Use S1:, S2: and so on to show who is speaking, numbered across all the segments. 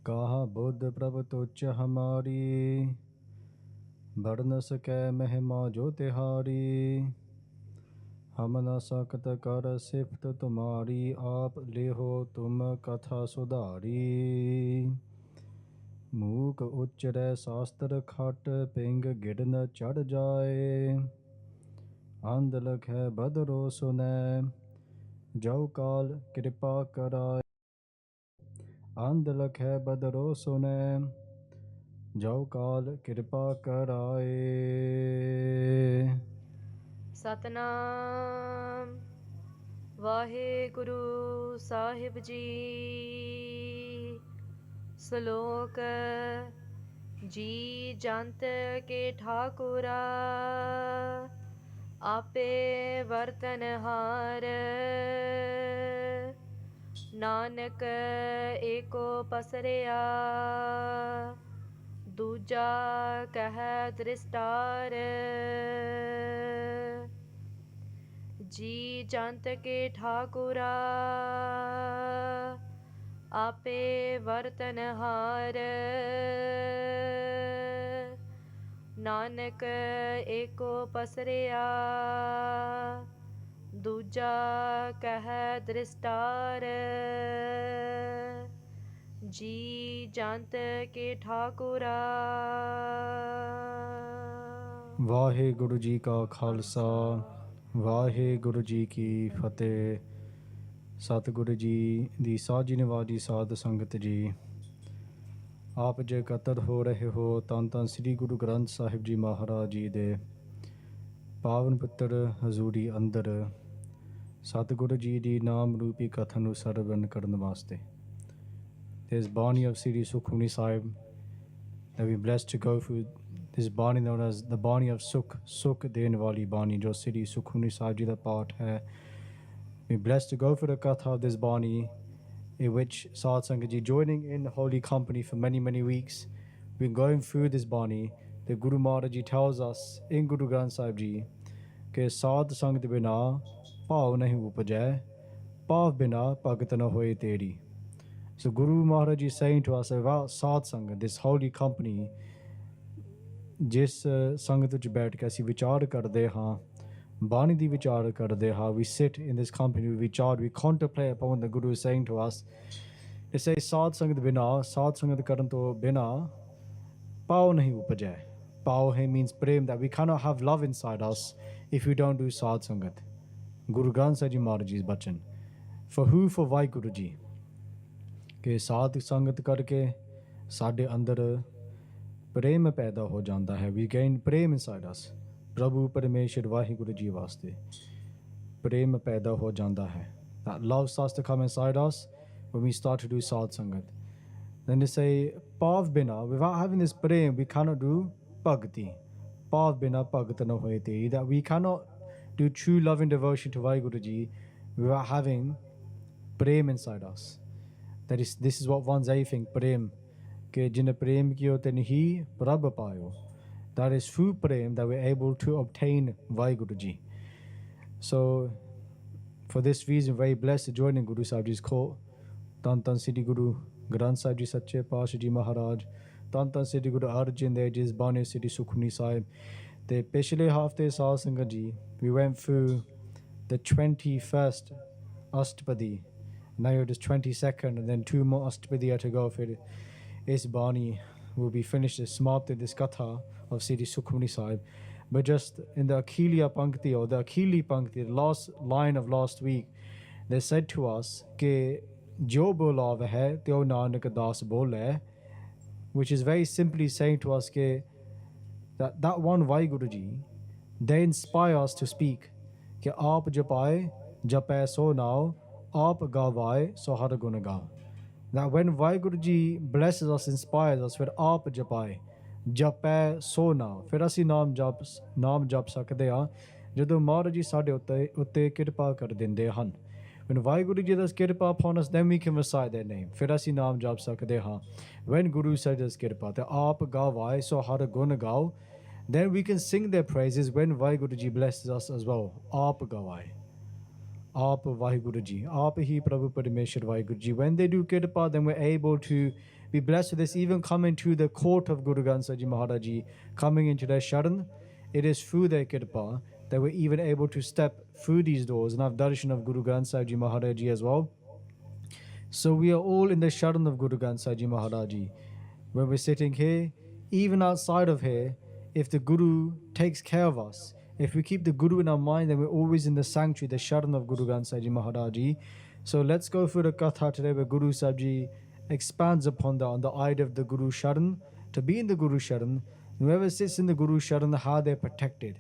S1: कहा बुद्ध प्रभ तुच्छ हमारी, बढ़ न सकै महिमा जो तिहारी। हम न सकत कर सिफत तुम्हारी, आप लेहो तुम कथा सुधारी। मूक उच्चरै शास्त्र खट, पिंग गिड़ न चढ़ जाए। अंध लखै बदरो सुनै, जो काल कृपा कराए। अंध लखै बदरो सुनै, जो काल कृपा कराए।
S2: ਸਤਨਾਮ ਵਾਹਿਗੁਰੂ ਸਾਹਿਬ ਜੀ। ਸ਼ਲੋਕ ਜੀ ਜੰਤ ਕੇ ਠਾਕੁਰਾ, ਆਪੇ ਵਰਤਨਹਾਰ। ਨਾਨਕ ਏਕੋ ਪਸਰਿਆ, ਦੂਜਾ ਕਹਿ ਦ੍ਰਿਸ਼ਟਾਰ। ਜੀ ਜੰਤ ਕੇ ਠਾਕੁਰਾ, ਆਪੇ ਵਰਤਨਹਾਰ। ਨਾਨਕ ਏਕੋ ਪਸਰਿਆ, ਦੂਜਾ ਕਹਿ ਦ੍ਰਿਸ਼ਟਾਰ। ਜੀ ਜੰਤ ਕੇ ਠਾਕੁਰਾ।
S1: ਵਾਹਿਗੁਰੂ ਜੀ ਕਾ ਖਾਲਸਾ, ਵਾਹਿਗੁਰੂ ਜੀ ਕੀ ਫਤਿਹ। ਸਤਿਗੁਰੂ ਜੀ ਦੀ ਸਾਜੀ ਨਿਵਾਜੀ ਸਾਧ ਸੰਗਤ ਜੀ, ਆਪ ਜੇ ਇਕੱਤਰ ਹੋ ਰਹੇ ਹੋ ਧੰਨ ਧੰਨ ਸ੍ਰੀ ਗੁਰੂ ਗ੍ਰੰਥ ਸਾਹਿਬ ਜੀ ਮਹਾਰਾਜ ਜੀ ਦੇ ਪਾਵਨ ਪੁੱਤਰ ਹਜ਼ੂਰੀ ਅੰਦਰ ਸਤਿਗੁਰੂ ਜੀ ਦੀ ਨਾਮ ਰੂਪੀ ਕਥਾ ਨੂੰ ਸਰਵਣ ਕਰਨ ਵਾਸਤੇ। This Bani of Sri Sukhmani Sahib that we blessed to go through, this Bani known as the Bani of Sukh ਦੇਣ ਵਾਲੀ ਬਾਣੀ ਜੋ Sri Sukhmani Sahib ਜੀ ਦਾ ਪਾਠ ਹੈ। We blessed to go through the Katha of this Bani, in which Sadh Sangat ji joining in holy company for many weeks. We're going through this Bani. The Guru Maharaj ji tells us in Guru Granth Sahib ji ਕਿ ਸਾਧ ਸੰਗਤ ਬਿਨਾ ਭਾਵ ਨਹੀਂ ਉਪਜੈ, ਭਾਵ ਬਿਨਾ ਭਗਤ ਨ ਹੋਏ ਤੇਰੀ। So Guru Maharaj is saying to us about Sadh Sangat, this holy company, ਜਿਸ ਸੰਗਤ ਵਿੱਚ ਬੈਠ ਕੇ ਅਸੀਂ ਵਿਚਾਰ ਕਰਦੇ ਹਾਂ, ਬਾਣੀ ਦੀ ਵਿਚਾਰ ਕਰਦੇ ਹਾਂ। We sit in this company, we vichar, we contemplate upon what the Guru is saying to us. It says ਸਾਧ ਸੰਗਤ ਬਿਨਾ, ਸਾਧ ਸੰਗਤ ਕਰਨ ਤੋਂ ਬਿਨਾ ਭਾਵ ਨਹੀਂ ਉਪਜੈ। ਭਾਵ ਹੈ means Prem, that we cannot have love inside us if we don't do ਸਾਧ ਸੰਗਤ। ਗੁਰੂ ਗ੍ਰੰਥ ਸਾਹਿਬ ਜੀ ਮਹਾਰਾਜ ਜੀ ਬਚਨ for who? For Waheguru ji. ਕਿ ਸਾਧ ਸੰਗਤ ਕਰਕੇ ਸਾਡੇ ਅੰਦਰ ਪ੍ਰੇਮ ਪੈਦਾ ਹੋ ਜਾਂਦਾ ਹੈ। ਵੀ ਗੇਨ ਪ੍ਰੇਮ ਇਨਸਾਈਡ ਅਸ। ਪ੍ਰਭੂ ਪਰਮੇਸ਼ਰ ਵਾਹਿਗੁਰੂ ਜੀ ਵਾਸਤੇ ਪ੍ਰੇਮ ਪੈਦਾ ਹੋ ਜਾਂਦਾ ਹੈ। That love starts to come inside us when we start to do sadh sangat. Then they say, pav bina, without having this prem, we cannot do bhakti. Pav bina bhagat na hoye te. That we cannot do true love and devotion to Vahiguru Ji without having prem inside us. This is what one's aiming, prem. Ke jin prem kiyo ten hi prabh payo. That is through prem that we're able to obtain Vahiguru Ji. So, for this reason, very blessed to join in Guru Sahib Ji's court. Dhan Dhan Sri Guru Granth Sahib Ji Sache Paatshah Ji Maharaj, Dhan Dhan Sri Guru Arjan Dev Ji's Bani Sri Sukhmani Sahib. The ਪਿਛਲੇ ਹਫ਼ਤੇ ਸਾਧ ਸੰਗਤ ਜੀ, we went through the 21st Ashtapadi. Now it is 22nd, and then 2 more Ashtapadi are to go. For this Bani will be finished, samapt in this Katha of Sri Sukhmani Sahib. But just in the Akhiliya Pankti, or the Akhili Pankti, the last line of last week, they said to us, Ke jo bolav hai, teo nanak das bol hai, which is very simply saying to us ke, that one Vahiguru Ji, they inspire us to speak. Ke aap japaye, japai so now, aap gavaye, so har gun gav. That when Vahiguru Ji blesses us, inspires us, ਫਿਰ ਆਪ ਜਪਾਏ, ਜਪੈ ਸੋ ਨਾ, ਫਿਰ ਅਸੀਂ ਨਾਮ ਜਪ ਸਕਦੇ ਹਾਂ ਜਦੋਂ ਮਹਾਰਾਜ ਜੀ ਸਾਡੇ ਉੱਤੇ ਕਿਰਪਾ ਕਰ ਦਿੰਦੇ ਹਨ। When Vahiguru Ji does kirpa upon us, then we can recite their name. ਫਿਰ ਅਸੀਂ ਨਾਮ ਜਪ ਸਕਦੇ ਹਾਂ। When Guru says does kirpa, ਤੇ ਆਪ ਗਾਵਾਏ ਸੋ ਹਰ ਗੁਣ ਗਾਓ, then we can sing their praises when Vahiguru Ji blesses us as well. ਆਪ ਗਾਵਾਏ, Aap Vahiguru Ji, Aap Hi Prabhu Parameshwar Vahiguru Ji. When they do Kirpa, then we're able to be blessed with this, even coming to the court of Guru Granth Sahib Ji Maharaj Ji, coming into their Sharan. It is through their Kirpa that we're even able to step through these doors and have darshan of Guru Granth Sahib Ji Maharaj Ji as well. So we are all in the Sharan of Guru Granth Sahib Ji Maharaj Ji. When we're sitting here, even outside of here, if the Guru takes care of us, if we keep the Guru in our mind, then we're always in the sanctuary, the Sharan of Guru Granth Sahib Ji Maharaj Ji. So let's go through the Katha today where Guru Sahib Ji expands upon that, on the idea of the Guru Sharan. To be in the Guru Sharan, whoever sits in the Guru Sharan, how they're protected.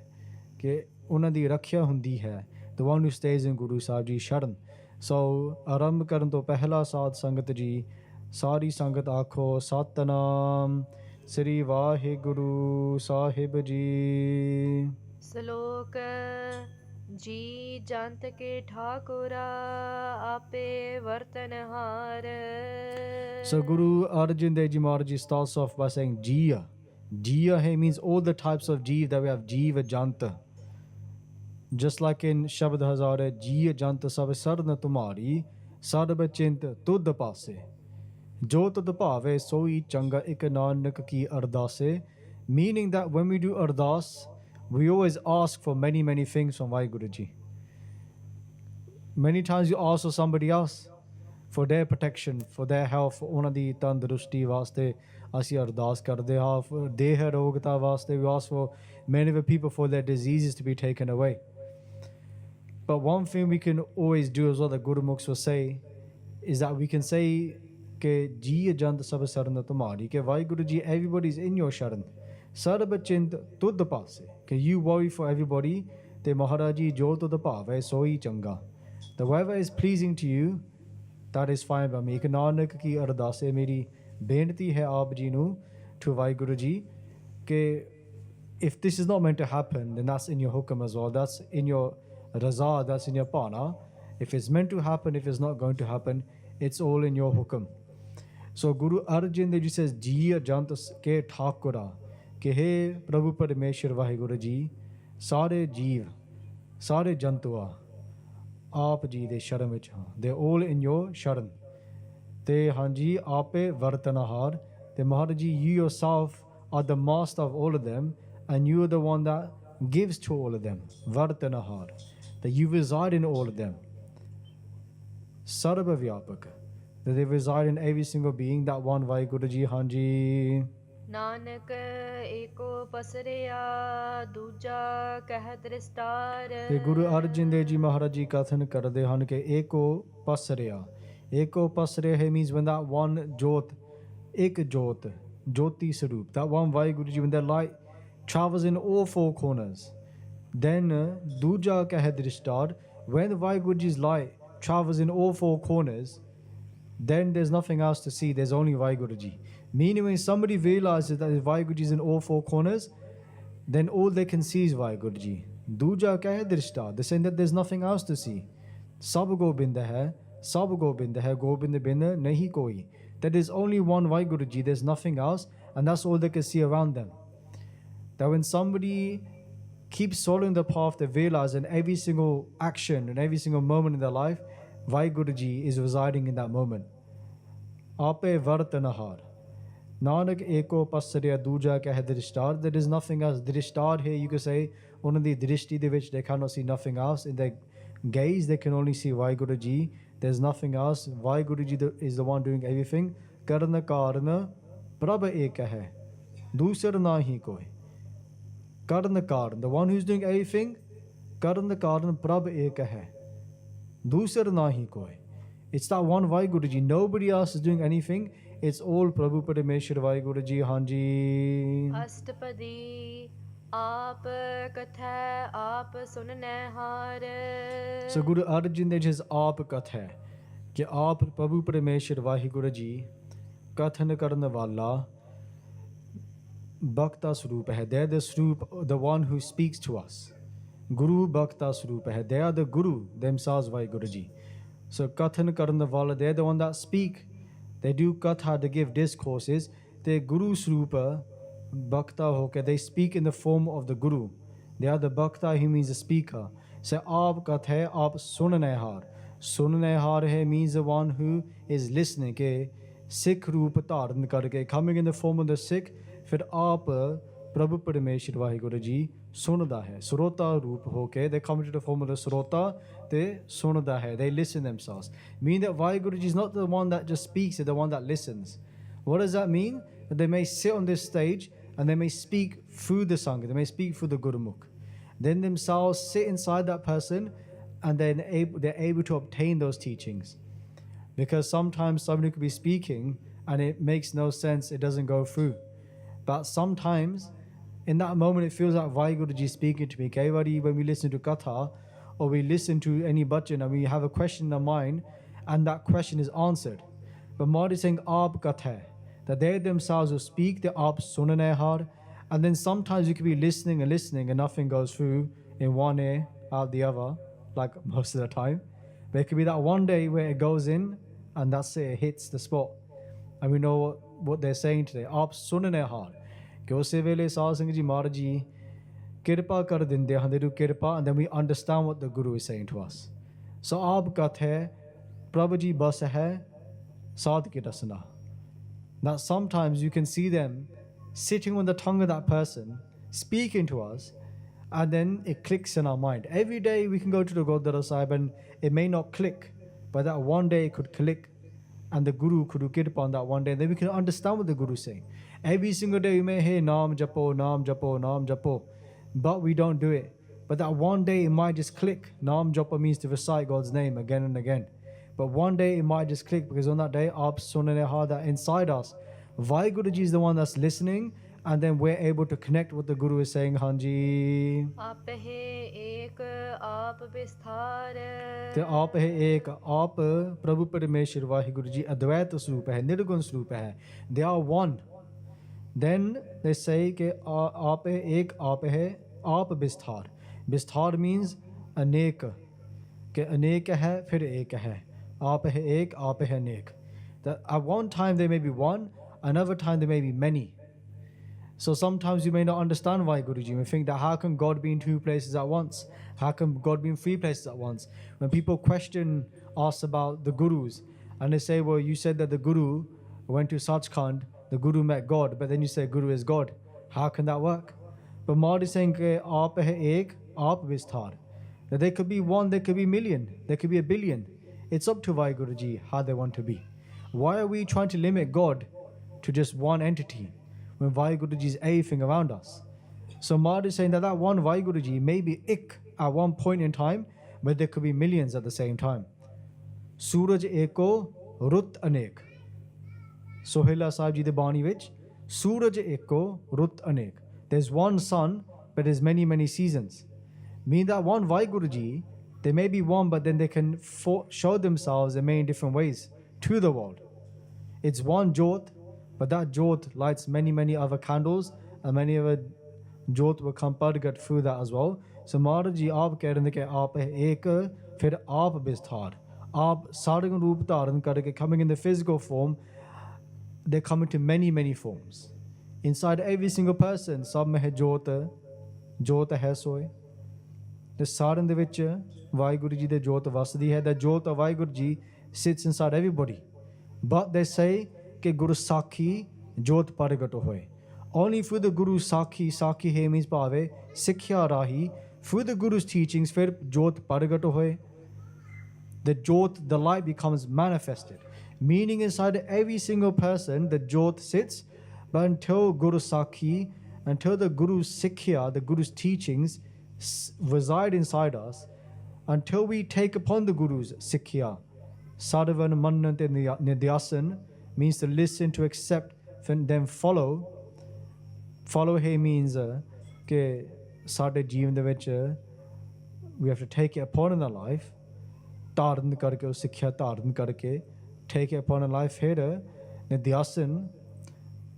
S1: Ke ਉਹਨਾਂ ਦੀ ਰੱਖਿਆ ਹੁੰਦੀ ਹੈ, the one who stays in Guru Sahib Ji Sharan. So ਆਰੰਭ ਕਰਨ ਤੋਂ ਪਹਿਲਾ ਸਾਧ ਸੰਗਤ ਜੀ, ਸਾਰੀ ਸੰਗਤ ਆਖੋ ਸਤਨਾਮ ਸ੍ਰੀ ਵਾਹਿਗੁਰੂ ਸਾਹਿਬ ਜੀ।
S2: ਸ਼ਲੋਕ ਜੀ ਜੰਤ ਕੇ ਠਾਕੁਰਾ ਆਪੇ ਵਰਤਨਹਾਰ।
S1: So Guru Arjan Dev Ji Maharaj Ji starts off by saying Jiya. Jiya here means all the types of Jeev that we have, Jeeva Janta. Just like in Shabad Hazare, Jiya Janta Sab Sarna Tumari, Sarba Chint Tud Pase. Jo Tud Pave Soi Changa Ik Nanak Ki Ardase. Meaning that when we do Ardas, we always ask for many things from Vahiguru Ji. Many times you ask for somebody else, for their protection, for their health, ਉਹਨਾਂ ਦੀ ਤੰਦਰੁਸਤੀ ਵਾਸਤੇ ਅਸੀਂ ਅਰਦਾਸ ਕਰਦੇ ਹਾਂ, for ਦੇਹ ਰੋਗਤਾ ਵਾਸਤੇ we ask for many of the people for their diseases to be taken away. But one thing we can always do as well, that Gurmukhs will say, is that we can say ਕਿ ਜੀ ਜੰਤ ਸਭ ਸਰਨ ਤੁਮਾਰੀ, ਕਿ Vahiguru Ji, everybody's in your sharan. ਸਰਬ ਚਿੰਤ ਤੁਧ ਪਾਸੇ, ਕਿ you worry for everybody, ਤੇ ਮਹਾਰਾਜ ਜੀ ਜੋ ਤੁਧ ਭਾਵੈ ਸੋਈ ਚੰਗਾ. That whatever is pleasing to you, that is fine by me. ਇੱਕ ਨਾਨਕ ਕੀ ਅਰਦਾਸੇ ਮੇਰੀ ਬੇਨਤੀ ਹੈ ਆਪ ਜੀ ਨੂੰ, to Vahiguru Ji, ਕਿ if this is not meant to happen, then that's in your hukam as well. That's in your raza, that's in your pana. If it's meant to happen, if it's not going to happen, it's all in your hukam. So Guru Arjan Dev Ji says, Jiya Jant Ke Thakura, ਕਿ ਹੇ ਪ੍ਰਭੂ ਪਰਮੇਸ਼ਰ ਵਾਹਿਗੁਰੂ ਜੀ, ਸਾਰੇ ਜੀਵ, ਸਾਰੇ ਜੰਤੂਆ ਆਪ ਜੀ ਦੇ ਸ਼ਰਨ ਵਿੱਚ ਹਾਂ, ਦੇ all in your ਸ਼ਰਨ, ਤੇ ਹਾਂਜੀ ਆਪੇ ਵਰਤਨਹਾਰ, ਤੇ Maharaj ji, you yourself are the master of all of them, and you are the one that gives to all of them, ਵਰਤਨਹਾਰ, that you reside in all of them, ਸਰਬ ਵਿਆਪਕ, that they reside in every single being, that one Waheguru ji, ਹਾਂਜੀ।
S2: ਨਾਨਕ ਏਕੋ ਪਸਰਿਆ ਦੂਜਾ ਕਹਿ ਦ੍ਰਿਸ਼ਟਾਰ।
S1: ਤੇ ਗੁਰੂ ਅਰਜਨ ਦੇਵ ਜੀ ਮਹਾਰਾਜ ਜੀ ਕਥਨ ਕਰਦੇ ਹਨ ਕਿ ਏਕੋ ਪਸਰਿਆ, ਏਕੋ ਪਸਰਿਆ ਹੈ means when that one jot, ਇੱਕ ਜੋਤ, jyoti sarup, that one Vahiguru Ji, when that light travels in all four corners, then ਦੂਜਾ ਕਹਿ ਦ੍ਰਿਸ਼ਟਾਰ, when Vahiguru Ji's light travels in all four corners, then there's nothing else to see, there's only Vahiguru Ji. Meaning when somebody realizes that Vahiguru Ji is in all four corners, then all they can see is Vahiguru Ji. Dooja kya hai drishta, they're saying that there's nothing else to see. Sab gobind hai, sab gobind hai, gobind bin nahi koi. That is only one Vahiguru Ji, there's nothing else, and that's all they can see around them. That when somebody keeps following the path, they realize in every single action and every single moment in their life, Vahiguru Ji is residing in that moment. Ape vartanahar. Nanak eko pasarya dooja keh drishtar. There is nothing else. Drishtar here, you could say, one of the drishti de which they cannot see nothing else. In their gaze, they can only see Vahiguru Ji. There's nothing else. Vahiguru Ji is the one doing everything. Karna karna prabha eka hai. Dusar nahi koi. Karna karna, the one who's doing everything. Karna karna prabha eka hai. Dusar nahi koi. It's that one Vahiguru Ji. Nobody else is doing anything. It's all Prabhu Parameshwar Vahiguru Ji, Hanji.
S2: Astapadi aap katha aap sunne har.
S1: So Guru Arjan Dev Ji says aap katha, कि आप प्रभु परमेश्वर वाहिगुरु जी कथन करने वाला Bhakta Swarup hai. They are the Swarup, the one who speaks to us. Guru Bhakta Swarup hai. They are the Guru themselves, Vahiguru Ji. So Kathan Karna Vala, they're the one that speak. They do Katha, they give discourses. They Guru Swarupa, Bhakta Hoke, they speak in the form of the Guru. They are the Bhakta, he means the speaker. So aap kath hai, aap sunne har. Sunne har hai means the one who is listening. Ke Sikh roop dharan karke, coming in the form of the Sikh, fir aap Prabhu Parameshwar Vahiguru Ji sunda hai. Srota roop hoke, they come into the form of the Srota, they sunda hai, they listen themselves. Meaning that Vahiguru Ji is not the one that just speaks, it's the one that listens. What does that mean? That they may sit on this stage and they may speak through the Sangha, they may speak through the Gurmukh. Then themselves sit inside that person and then they're able to obtain those teachings. Because sometimes somebody could be speaking and it makes no sense, it doesn't go through. But sometimes in that moment it feels like Vahiguru Ji speaking to me. Kaivari, when we listen to Katha or we listen to any bhajan and we have a question in our mind and that question is answered. But Maharaj is saying Aap Katha, that they themselves will speak, the Aap Sunane Har, and then sometimes you could be listening and nothing goes through in one ear, out the other, like most of the time. But it could be that one day where it goes in and that's it hits the spot. And we know what they're saying today. Aap sunne har. Ke usse vele Sahib Singh Ji Maharaj Ji kirpa kar dinde hain, they do kirpa, and then we understand what the Guru is saying to us. So aap kath hai, Prabhu Ji bas hai, sadh ki rasna. That sometimes you can see them sitting on the tongue of that person, speaking to us, and then it clicks in our mind. Every day we can go to the Gurdwara Sahib and it may not click, but that one day it could click and the Guru could do kirpa on that one day, and then we can understand what the Guru is saying. Every single day we may hear Naam Japo, Naam Japo, Naam Japo, but we don't do it. But that one day it might just click. Naam Japa means to recite God's name again and again. But one day it might just click because on that day, Aap Sunne Har, that inside us, Vahiguru Ji is the one that's listening, and then we're able to connect what the Guru is saying. Hanji.
S2: Aap hai ek, aap bisthar.
S1: Te aap hai ek, aap Prabhu Parameshwar Vahiguru Ji Advaita Swarup hai, Nirgun Swarup hai. They are one. Then they say ke aap hai ek, aap hai, aap bisthar. Bisthar means anek. Ke anek hai, fir ek hai. Aap hai ek, aap hai anek. That at one time there may be one, another time there may be many. So sometimes you may not understand why Guruji. You may think that how can God be in two places at once? How can God be in three places at once? When people question us about the Gurus and they say, well, you said that the Guru went to Sachkhand, the Guru met God, but then you say Guru is God. How can that work? But Maharaj is saying, Aap hai ek, aap visthar. That there could be one, there could be a million, there could be a billion. It's up to Vahiguru Ji how they want to be. Why are we trying to limit God to just one entity when Vahiguru Ji is everything around us? So Maharaj is saying that that one Vahiguru Ji may be ik at one point in time, but there could be millions at the same time. Suraj eko, rut anek. Sohela Sahib Ji de Bani vich, Suraj eko, rut anek. There's one sun, but there's many, many seasons. Meaning that one Vahiguru Ji, they may be one, but then they can show themselves in many different ways to the world. It's one Jot, but that Jot lights many, many other candles, and many other Jot will come pargat through that as well. So Maharaj Ji aap keh rahe ke aap hai ek, fir aap bisthar. Aap sarang roop dharan karke, coming in the physical form, they come into many, many forms. Inside every single person, sab mein hai Jot hai soy. The sarang de vich Vahiguru Ji de Jot vasdi hai. The Jot of Vahiguru Ji sits inside everybody. But they say ke Guru Sakhi Jot Paragato hoy. Only through the Guru Sakhi, Sakhi hai means pave, Sikhya Rahi, through the Guru's teachings, fir Jot Paragato hoy. The Jot, the light becomes manifested. Meaning inside every single person, the Jot sits, but until Guru Sakhi, until the Guru's Sikhya, the Guru's teachings reside inside us, until we take upon the Guru's Sikhya, Sadhavan Mannante Nidyasan means to listen, to accept, then follow. Follow here means ke sade jeevan de vich we have to take it upon in our life. Dharan karke, Sikhya dharan karke, take it upon in life. Here, Nidyasan,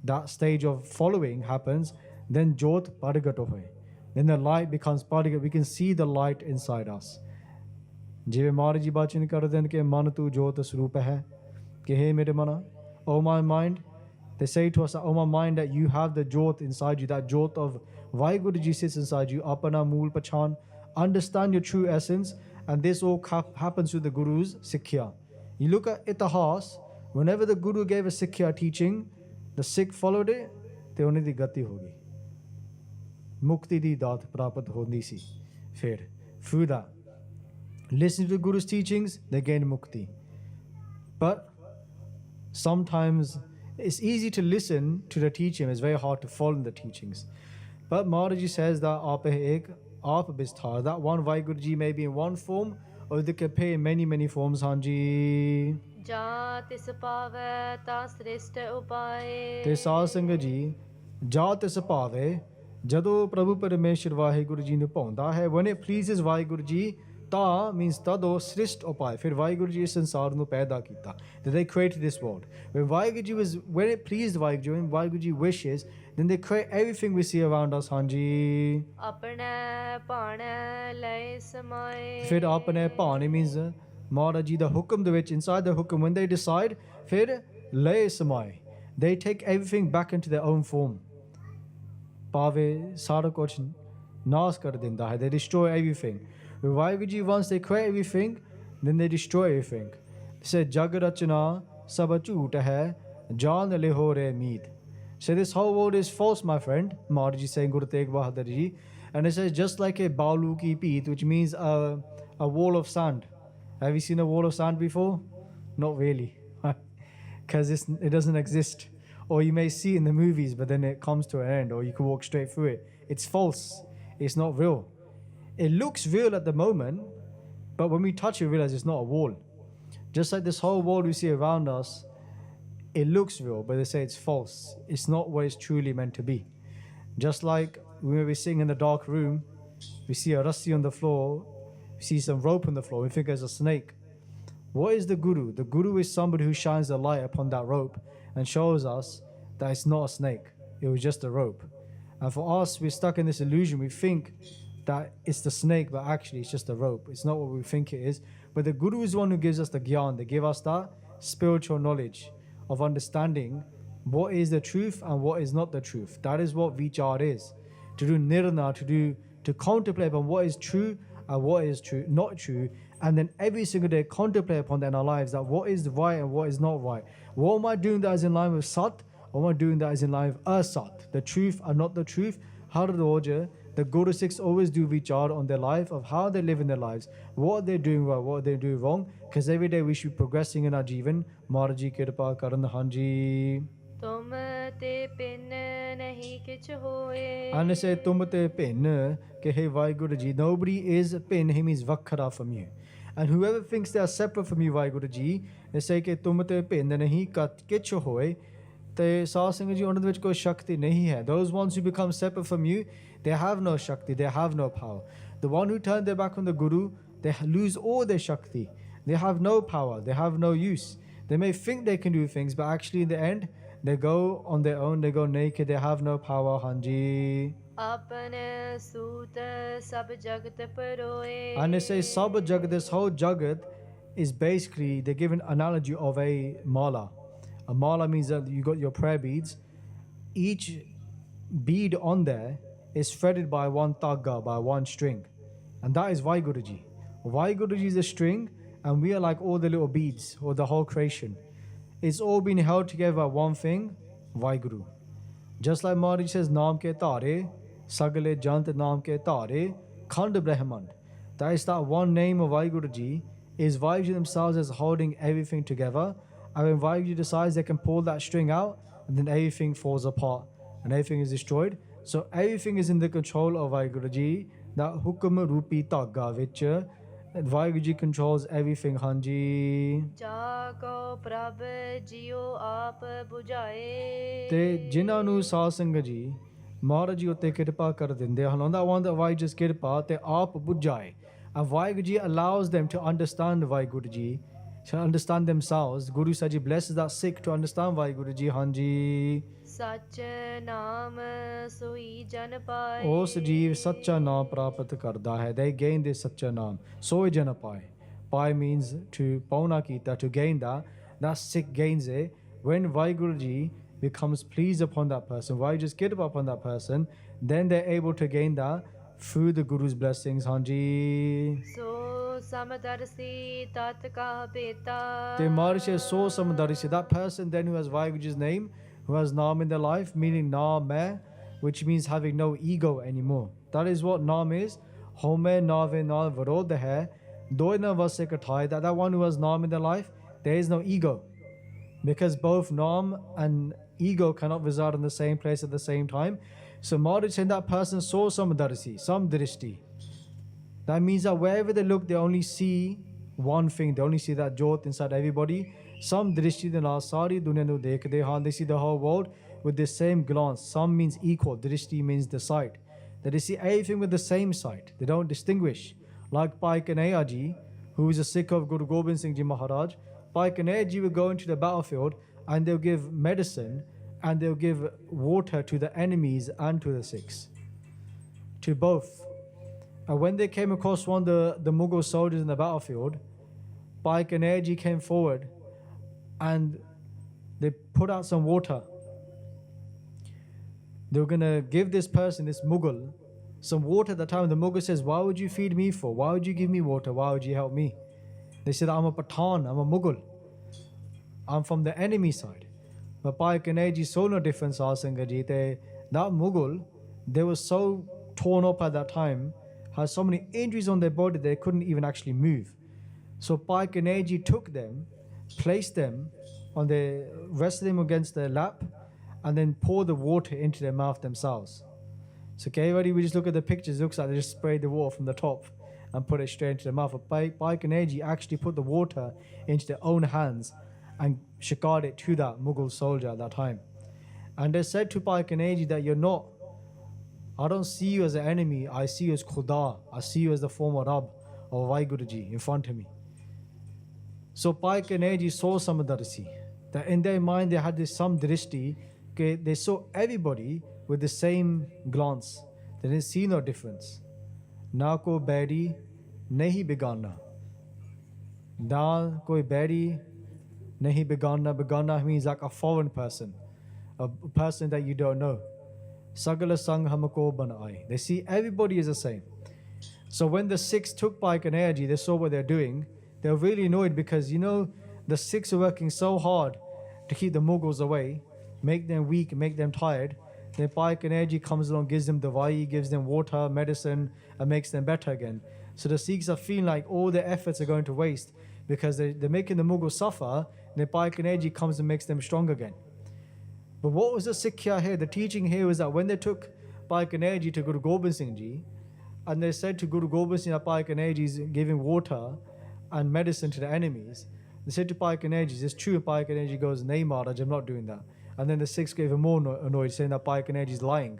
S1: that stage of following happens, then Jot Paragato hoy. Then the light becomes Paragato. We can see the light inside us. Jive Maharaj Ji bachan kar den ke man tu Jot Swarup hai. Ke hey mere mana, oh my mind. They say to us, oh my mind, that you have the Jot inside you, that Jot of Vahiguru Ji sits inside you. Apana mool pachan, understand your true essence, and this all happens with the Guru's Sikhya. You look at Itihas, whenever the Guru gave a Sikhya teaching, the Sikh followed it, te ਉਹਨਾਂ ਦੀ ਗਤੀ ਹੋ ਗਈ, ਮੁਕਤੀ ਦੀ ਦਾਤ ਪ੍ਰਾਪਤ ਹੁੰਦੀ ਸੀ। ਫਿਰ through that, listen to the Guru's teachings, they gain mukti. But sometimes it's easy to listen to the teaching, it's very hard to follow the teachings. But Maharaji says that Aap Bisthar, that one Vahiguru Ji may be in one form, or they can appear in many, many forms. Hanji.
S2: ਜਾਤ ਤਿਸ ਪਾਵੈ ਤਾ ਸ੍ਰਿਸ਼ਟ ਉਪਾਏ।
S1: ਤੇ ਸਾਧ ਸੰਗਤ ਜੀ, ਜਾਤ ਤਿਸ ਭਾਵੇ, ਜਦੋਂ ਪ੍ਰਭੂ ਪਰਮੇਸ਼ਰ ਵਾਹਿਗੁਰੂ ਜੀ ਨੂੰ ਭਾਉਂਦਾ ਹੈ, when it pleases Waheguru ji, ਤਾਂ means ਤਦੋਂ ਸ੍ਰਿਸ਼ਟ ਉਪਾਏ, ਫਿਰ ਵਾਹਿਗੁਰੂ ਜੀ ਇਸ ਸੰਸਾਰ ਨੂੰ ਪੈਦਾ ਕੀਤਾ, that they created this world. When it pleased Vahiguru, when Vahiguru Ji wishes, then they create everything we see around us. Hanji.
S2: ਆਪਣੇ ਭਾਣੈ ਲੈ ਸਮਾਏ।
S1: ਫਿਰ ਆਪਣੇ ਭਾਣੇ means Maharaj Ji, the hukum ਦੇ ਵਿੱਚ, inside the hukum, when they decide, ਫਿਰ ਲੈ ਸਮਾਏ, they take everything back into their own form. ਭਾਵੇਂ ਸਾਰਾ ਕੁਛ ਨਾਸ ਕਰ ਦਿੰਦਾ ਹੈ, they destroy everything. With Vahiguru Ji, once they create everything, then they destroy everything. They say, Jag rachna sab jhoot hai, jaan leho re meet. So this whole world is false, my friend. Maharaj Ji saying, Guru Tegh Bahadur Ji. And it says, just like a balu ki peet, which means a wall of sand. Have you seen a wall of sand before? Not really. Because it doesn't exist. Or you may see in the movies, but then it comes to an end, or you can walk straight through it. It's false. It's not real. It looks real at the moment, but when we touch it, we realize it's not a wall. Just like this whole world we see around us, it looks real, but they say it's false. It's not what it's truly meant to be. Just like when we're sitting in the dark room, we see a rassi on the floor, we see some rope on the floor, we think it's a snake. What is the Guru? The Guru is somebody who shines the light upon that rope and shows us that it's not a snake. It was just a rope. And for us, we're stuck in this illusion. We think that it's the snake, but actually it's just a rope. It's not what we think it is. But the Guru is the one who gives us the gyan. They give us that spiritual knowledge of understanding what is the truth and what is not the truth. That is what vichar is. To do nirna, to contemplate on what is true and what is true, not true. And then every single day contemplate upon that in our lives, that what is right and what is not right. What am I doing that is in line with Sat? Or am I doing that is in line with Asat? The truth and not the truth. How the Guru Sikhs always do vichar on their life, of how they live in their lives, what they're doing right, what they're doing wrong, because every day we should be progressing in our jivan. Maharaj Ji Kirpa Karan Hanji.
S2: ਤੁਮ ਤੇ pin ਨਹੀਂ ਕਿਛ ਹੋਏ।
S1: And they say, Tum te pin, ke hey Vahiguru Ji, nobody is pin, he means vakhara from you. And whoever thinks they are separate from you, Vahiguru Ji, they say, ke tum te pin nahi kich hoye, te saad sangat ji, ਉਹਨਾਂ ਦੇ ਵਿੱਚ ਕੋਈ ਸ਼ਕਤੀ ਨਹੀਂ ਹੈ. Those ones who become separate from you, they have no shakti, they have no power. The one who turn their back on the Guru, they lose all their shakti. They have no power, they have no use. They may think they can do things, but actually in the end, they go on their own, they go naked, they have no power. Hanji.
S2: ਆਪਣੇ ਸੂਤ ਸਭ ਜਗਤ ਪਰੋਏ।
S1: And they say, Sab Jagat, this whole Jagat is basically, they give an analogy of a mala. A mala means that you got your prayer beads. Each bead on there is threaded by one tagga, by one string. And that is Vahiguru Ji. Vahiguru Ji is a string, and we are like all the little beads, or the whole creation. It's all been held together by one thing, Vahiguru. Just like Maharaj says, Naam ke tare, sagale jant naam ke tare, khand brahmand. That is that one name of Vahiguru Ji, is Vahiguru Ji themselves as holding everything together. And when Vahiguru Ji decides they can pull that string out, and then everything falls apart, and everything is destroyed. So everything is in the control of Vahiguru Ji. That hukum rupi tagga, which Vahiguru Ji controls everything. Hanji.
S2: ਜਾਗੋ ਪ੍ਰਭ ਜਿਉ ਆਪ 부ਝਾਏ।
S1: ਤੇ ਜਿਨ੍ਹਾਂ ਨੂੰ ਸਾਧ ਸੰਗਤ ਜੀ ਮਹਾਰਾਜ ਜੀ ਉੱਤੇ ਕਿਰਪਾ ਕਰ ਦਿੰਦੇ ਹਨ, on that one that Vahiguru Ji's ਕਿਰਪਾ ਤੇ ਆਪ 부ਝਾਏ. And Vahiguru Ji allows them to understand Vahiguru Ji, to understand themselves. Guru Saji blesses that Sikh to understand Vahiguru Ji. Hanji.
S2: ਸਚ ਨਾਮ ਸੋਈ ਜਨ ਪਾਏ।
S1: ਉਸ ਜੀਵ ਸੱਚਾ ਨਾਮ ਪ੍ਰਾਪਤ ਕਰਦਾ ਹੈ. They gain this ਸੱਚਾ ਨਾਮ. ਸੋਈ ਜਨ ਪਾਏ. Pai means to pauna kita, to gain that. That Sikh gains it when Vahiguru Ji becomes pleased upon that person. Vahiguru Ji's kirpa upon that person, then they're able to gain that through the Guru's blessings, Hanji.
S2: So Samadarsi Tat Ka Beta.
S1: The Maharaj says, so Samadarsi, that person then who has Vahiguru Ji's name, who has Naam in their life, meaning Naam Mai, which means having no ego anymore. That is what Naam is. Home Nave Nal Varod hai. Doina Vase Kathai, that one who has Naam in their life, there is no ego. Because both Naam and ego cannot reside in the same place at the same time. So Maharaj said that person saw Samadarsi, some drishti. That means that wherever they look, they only see one thing. They only see that jyot inside everybody. Some drishti de la sari dunya nu dekhde han. They see the whole world with the same glance. Some means equal. Drishti means the sight. That they see everything with the same sight. They don't distinguish. Like Bhai Kanhaiya Ji, who is a Sikh of Guru Gobind Singh Ji Maharaj. Bhai Kanhaiya Ji will go into the battlefield and they'll give medicine and they'll give water to the enemies and to the Sikhs. To both. And when they came across one of the Mughal soldiers in the battlefield, Bhai Kanhaiya Ji came forward and they put out some water. They were going to give this person, this Mughal, some water at the time. The Mughal says, why would you feed me for? Why would you give me water? Why would you help me? They said, I'm a Pathan, I'm a Mughal. I'm from the enemy side. But Bhai Kanhaiya Ji saw no difference, Sangaji. That Mughal, they were so torn up at that time, had so many injuries on their body, they couldn't even actually move. So Bhai Kanhaiya Ji took them, placed them on the, rested them against their lap, and then poured the water into their mouth themselves. So everybody, we just look at the pictures, it looks like they just sprayed the water from the top and put it straight into their mouth. But Bhai Kanhaiya Ji actually put the water into their own hands and shakad it to that Mughal soldier at that time. And they said to Bhai Kanhaiya Ji that you're not, I don't see you as an enemy, I see you as Khuda, I see you as the former Rab of Vahiguru Ji in front of me. So Bhai Kanhaiya Ji saw Samadarsi, that in their mind they had this some drishti, they saw everybody with the same glance. They didn't see no difference. Na ko bairi nahi begana. Na koi bairi nahi begana. Begana means like a foreign person, a person that you don't know. Sagala sang hamako banai. They see everybody is the same. So when the Sikhs took Bhai Kanhaiya Ji, they saw what they're doing. They were really annoyed because, you know, the Sikhs are working so hard to keep the Mughals away, make them weak, make them tired. Then Bhai Kanhaiya Ji comes along, gives them davai, gives them water, medicine, and makes them better again. So the Sikhs are feeling like all their efforts are going to waste because they're making the Mughals suffer. Then Bhai Kanhaiya Ji comes and makes them strong again. But what was the Sikhya here? The teaching here was that when they took Bhai Kanhaiya Ji to Guru Gobind Singh Ji, and they said to Guru Gobind Singh that Bhai Kanhaiya Ji is giving water and medicine to the enemies, they said to Bhai Kanhaiya Ji, is this true? And Bhai Kanhaiya Ji goes, Nay Maharaj, I'm not doing that. And then the Sikhs gave him more annoyed, saying that Bhai Kanhaiya Ji is lying.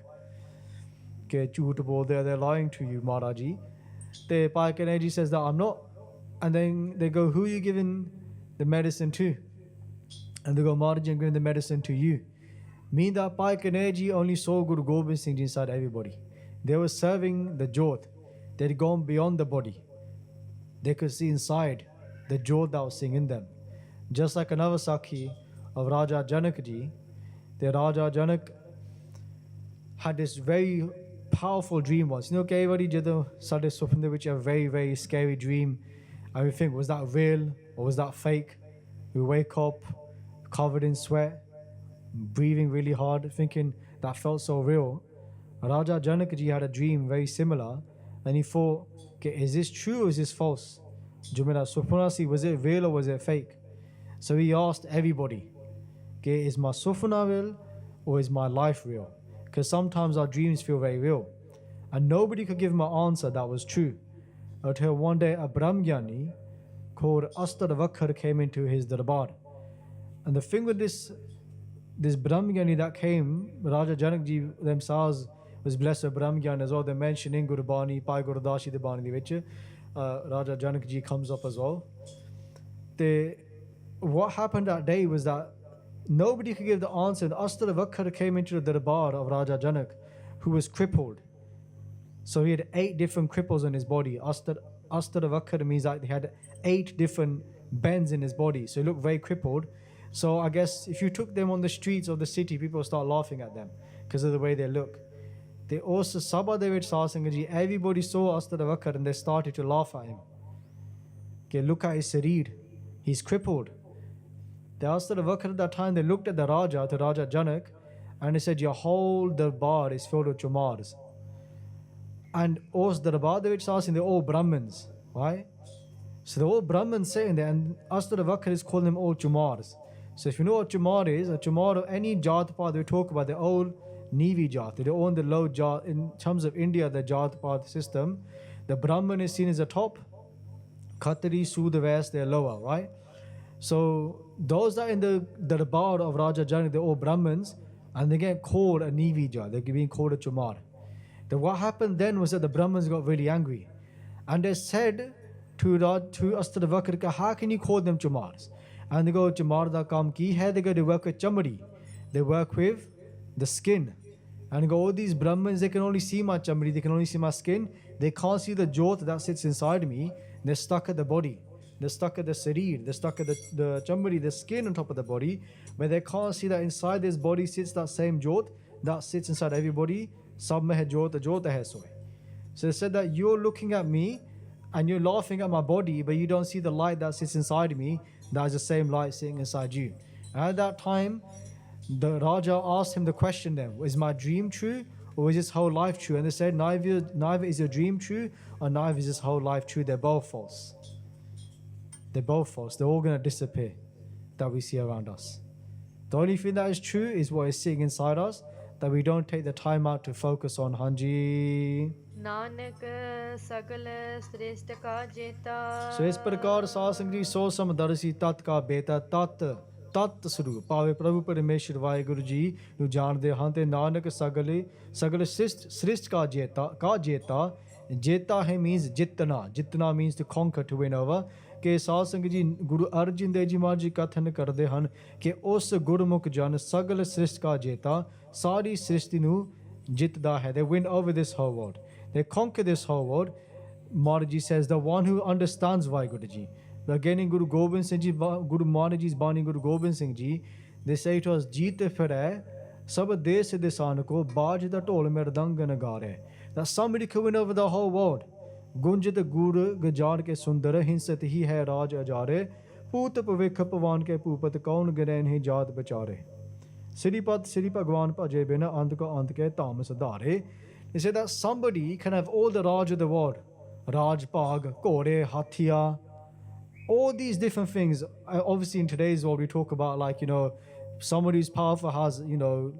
S1: They're lying to you, Maharaj Ji. The Bhai Kanhaiya Ji says that I'm not. And then they go, who are you giving the medicine to? And they go, Maharaj Ji, I'm giving the medicine to you. Meaning that Bhai Kanhaiya Ji only saw Guru Gobind Singh Ji inside everybody. They were serving the jyot. They'd gone beyond the body. They could see inside the jyot that was sitting in them. Just like another Sakhi of Raja Janak Ji, the Raja Janak had this very powerful dream once. You know, everybody jadon sade supne which a very, very scary dream. And we think, was that real or was that fake? We wake up covered in sweat, breathing really hard, thinking that felt so real. Raja Janak Ji had a dream very similar, and he thought, okay, is this true or is this false? Jumela Sukhmani, was it real or was it fake? So he asked everybody, okay, is my Sukhna real or is my life real? Because sometimes our dreams feel very real. And nobody could give him an answer that was true. Until one day a Brahmgyani called Astar Vakhar came into his darbar. And the thing with this Brahmgyani that came, Raja Janak Ji themselves was blessed with Brahmgyani as well. They mention in Gurbani, Pai Gurdashi the Bani Vicha. Raja Janak Ji comes up as well. What happened that day was that nobody could give the answer. And Astar Vakhar came into the darbar of Raja Janak, who was crippled. So he had 8 different cripples on his body. Astar Vakhar means that he had 8 different bends in his body. So he looked very crippled. So I guess if you took them on the streets of the city, people would start laughing at them because of the way they look. ਤੇ ਉਸ ਸਭਾ ਦੇ ਵਿੱਚ ਸਾਧ ਸੰਗਤ ਜੀ everybody saw Astra Vakhar and they started to laugh at him. Okay, look at his sarir, he's crippled. The Astra Vakhar at that time, they looked at the Raja, to Raja Janak, and they said, your whole darbar is filled with Chamars. And ਉਸ ਦਰਬਾਰ ਦੇ ਵਿੱਚ ਸਾਧ ਸੰਗਤ, they're all Brahmins, right? So they're all Brahmins sitting there, and Astra Vakhar is calling them all Chamars. So if you know what Chamar is, a Chamar of any Jat Path we talk about, they're all Nevi Jat, they own the low Jat. In terms of India, the Jat Path system, the Brahman is seen as the top, Khatri, Sud, West, they're lower, right? So those that are in the Darbar of Raja Janak, they're all Brahmins, and they get called a Nevi Jat, they're being called a Chamar. Then what happened then was that the Brahmins got really angry, and they said to Astra Vakhar, how can you call them Chamars? And they go, Chamar da kam ki hai? They go, they work with chamari, they work with the skin. And they go, all these Brahmins, they can only see my chamari, they can only see my skin, they can't see the jyot that sits inside me. They're stuck at the body, they're stuck at the sarir, they're stuck at the chamari, the skin on top of the body, but they can't see that inside this body sits that same jyot that sits inside everybody. Sab mein hai jyot hai soy. So they said that you're looking at me and you're laughing at my body, but you don't see the light that sits inside me, that is the same light sitting inside you. And at that time, the Raja asked him the question then, is my dream true or is this whole life true? And they said, neither is your dream true or neither is this whole life true. They're both false. They're both false. They're all going to disappear that we see around us. The only thing that is true is what is sitting inside us, that we don't take the time out to focus on. Hanji.
S2: Nanak sagal shrestha ka jeta.
S1: So ਇਸ ਪ੍ਰਕਾਰ ਸਾਧ ਸੰਗਤ ਜੀ ਸੋ ਸਮਦਰਸੀ ਤਤ ਕਾ ਬੇਤਾ ਤਤ ਸਰੂਪ ਭਾਵੇਂ ਪ੍ਰਭੂ ਪਰਮੇਸ਼ਰ ਵਾਹਿਗੁਰੂ ਜੀ ਨੂੰ ਜਾਣਦੇ ਹਨ ਤੇ ਨਾਨਕ ਸਗਲ ਸ੍ਰਿਸ਼ਟ ਕਾ jeta hai means jitna means to conquer, to win over. ਕਿ ਸਾਧ ਸੰਗਤ ਜੀ ਗੁਰੂ ਅਰਜਨ ਦੇਵ ਜੀ ਮਹਾਰਾਜ ਜੀ ਕਥਨ ਕਰਦੇ ਹਨ ਕਿ ਉਸ ਗੁਰਮੁਖ ਜਨ ਸਗਲ ਸ੍ਰਿਸ਼ਟ ਕਾ ਜੇਤਾ, ਸਾਰੀ ਸ੍ਰਿਸ਼ਟੀ ਨੂੰ ਜਿੱਤਦਾ ਹੈ. They win over this whole world, they conquer this whole world. Maharaj Ji says, the one who understands Vahiguru Ji. Again in Guru Gobind Singh Ji, Guru Maharaj Ji's Bani Guru Gobind Singh Ji, they say to us, Jeet firai sab des desan ko baaj da dhol ਮਿਰਦੰਗ ਨਗਾਰੇ. That somebody could win over the whole world. ਗੁੰਜਤ ਗੁਰ ਗਜਾਰ ਕੇ ਸੁੰਦਰ ਹਿੰਸਤ ਹੀ ਹੈ ਰਾਜ ਅਜਾਰੇ, ਭੂਤ ਭਵਿਖ ਭਵਾਨ ਕੇ ਭੂਪਤ ਕੌਣ ਗਿਰੈ ਨਹੀਂ ਜਾਤ ਵਿਚਾਰੇ. Siripad Siri Bhagwan Bhaje Bina Antaka Antake Tamas Adare. They say that somebody can have all the Raj of the world. Raj, Pag, Kore, Hathia, all these different things. Obviously in today's world we talk about, like, you know, somebody who's powerful has, you know,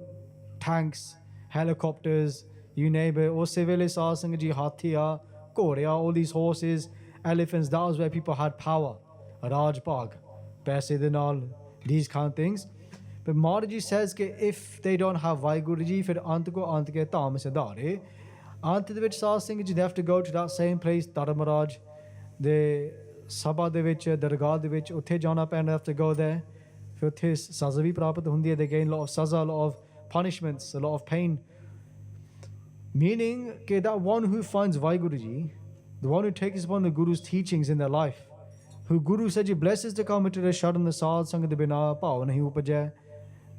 S1: tanks, helicopters, you name it. Or Sevele Sasangaji, Hathia, Kore, all these horses, elephants. That was where people had power. Raj, Pag, Paise Dinal, these kind of things. But Maharaj Ji says that if they don't have Vahiguru Ji, ਫਿਰ ਅੰਤ ਕੋ ਅੰਤ ਕੇ ਧਾਮ ਸਿਧਾਰੇ. ਅੰਤ ਦੇ ਵਿੱਚ ਸਾਧ ਸੰਗਤ ਜੀ, they have to go to that same place, Dharmraj ਦੇ ਸਭਾ ਦੇ ਵਿੱਚ, ਦਰਗਾਹ ਦੇ ਵਿੱਚ, ਉੱਥੇ ਜਾਣਾ ਪੈਂਦਾ, have to go there. ਫਿਰ ਉੱਥੇ ਸਜ਼ਾ ਵੀ ਪ੍ਰਾਪਤ ਹੁੰਦੀ ਹੈ. They gain a lot of saza, a lot of punishments, a lot of pain. Meaning that that one who finds Vahiguru Ji, the one who takes upon the Guru's teachings in their life, who Guru said, "You blesses to come into the sharan the sad sang de bina pao nahi upajai."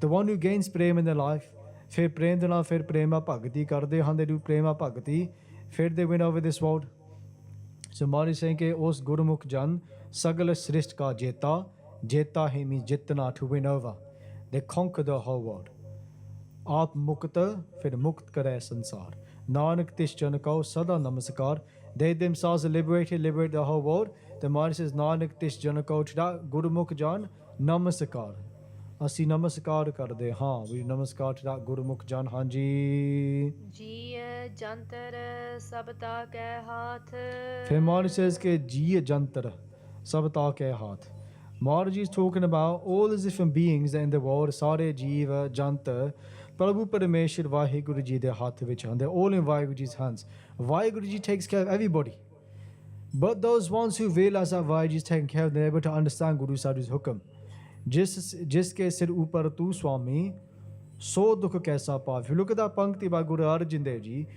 S1: The one who gains prema in their life, ਫਿਰ ਪ੍ਰੇਮ ਦੇ ਨਾਲ ਫਿਰ ਪ੍ਰੇਮਾ ਭਗਤੀ ਕਰਦੇ ਹਨ, they do ਪ੍ਰੇਮਾ ਭਗਤੀ, ਫਿਰ they win over this world. So Maharaj is saying ਕਿ ਉਸ ਗੁਰਮੁਖ ਜਨ ਸਗਲ ਸ੍ਰਿਸ਼ਟ ਕਾ ਜੇਤਾ, jeta he means jitna, to win over. They conquer the whole world. ਆਪ ਮੁਕਤ ਫਿਰ ਮੁਕਤ ਕਰੇ ਸੰਸਾਰ, ਨਾਨਕ ਤਿਸ ਜਨ ਕਉ ਸਦਾ ਨਮਸਕਾਰ. They themselves are liberated, liberate the whole world. The Maharaj says, Nanak ਤਿਸ ਜਨ ਕਉ, to that ਗੁਰਮੁਖ ਜਨ ਨਮਸਕਾਰ. ਅਸੀਂ ਨਮਸਕਾਰ ਕਰਦੇ ਹਾਂ, ਵੀ ਨਮਸਕਾਰ to that ਗੁਰਮੁਖ ਜਨ. ਹਾਂਜੀ
S2: ਜੀ ਜੰਤਰ ਸਭ ਤਾ ਕੈ ਹਾਥ.
S1: ਫਿਰ Maharaj says ਕਿ ਜੀ ਜੰਤਰ ਸਭ ਤਾ ਕੈ ਹਾਥ. Maharaj is talking about all the different beings in the world. ਸਾਰੇ ਜੀਵ ਜੰਤਰ ਪ੍ਰਭੂ ਪਰਮੇਸ਼ਰ ਵਾਹਿਗੁਰੂ ਜੀ ਦੇ ਹੱਥ ਵਿੱਚ ਹਨ. They're all in Vahiguru Ji's hands. Vahiguru Ji takes care of everybody. But those ones who realize that Vahiguru Ji is taking care of them, they're able to understand Guru Sahib's hukum. जिसके सिर ऊपर तू स्वामी सो दुख कैसा पाव. If you look at that pankti by Guru Arjan Dev Ji,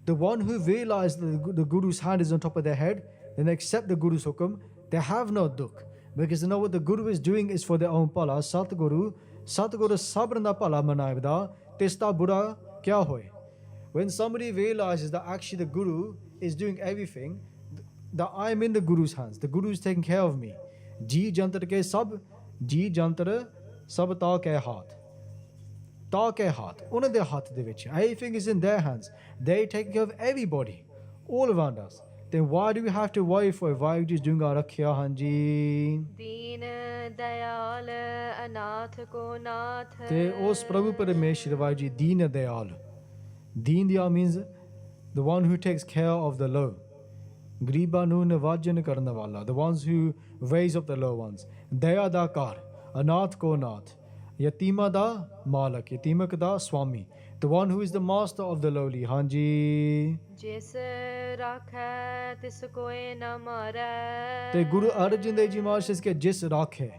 S1: the one who realized that the Guru's hand is on top of their head, then they accept the Guru's hukum, they have no dukh, because they know what the Guru is doing is for their own pala. Satguru sabr na pala manayvda, tista bura kya hoye. When somebody realizes that actually the Guru is doing everything, that I'm in the Guru's hands, the Guru is taking care of me. Ji jantar ke sab, ji jantar sab ta ke haath. Ta ke haath, ਉਹਨਾਂ ਦੇ ਹੱਥ ਦੇ ਵਿੱਚ. Everything is in their hands. They take care of everybody, all around us. Then why do we have to worry for Vahiguru Ji is doing our rakhiya, Hanji?
S2: ਦੀਨ ਦਇਆਲ ਅਨਾਥ ਕੋ ਨਾਥ
S1: ਤੇ ਉਸ ਪ੍ਰਭੂ ਪਰਮੇਸ਼ਰ Vahiguru Ji, Deen Dayal. Deen Dayal means the one who takes care of the low. ਗਰੀਬਾਂ ਨੂੰ ਨਿਵਾਜਨ ਕਰਨ ਵਾਲਾ, the ones who raise up the low ones. ਦਇਆ ਦਾ ਕਾਰ, ਅਨਾਥ ਕੋ ਨਾਥ. ਯਤੀਮਾਂ ਦਾ ਮਾਲਕ, ਯਤੀਮਕ ਦਾ Swami, the one who is the master of the lowly, ਹਾਂਜੀ.
S2: ਜਿਸ ਰਾਖੈ ਤਿਸ ਕੋਇ ਨ ਮਾਰੈ
S1: ਤੇ ਗੁਰੂ ਅਰਜਨ ਦੇਵ ਜੀ ਮਹਾਰਾਜ ਕੇ ਜਿਸ ਰਾਖੇ,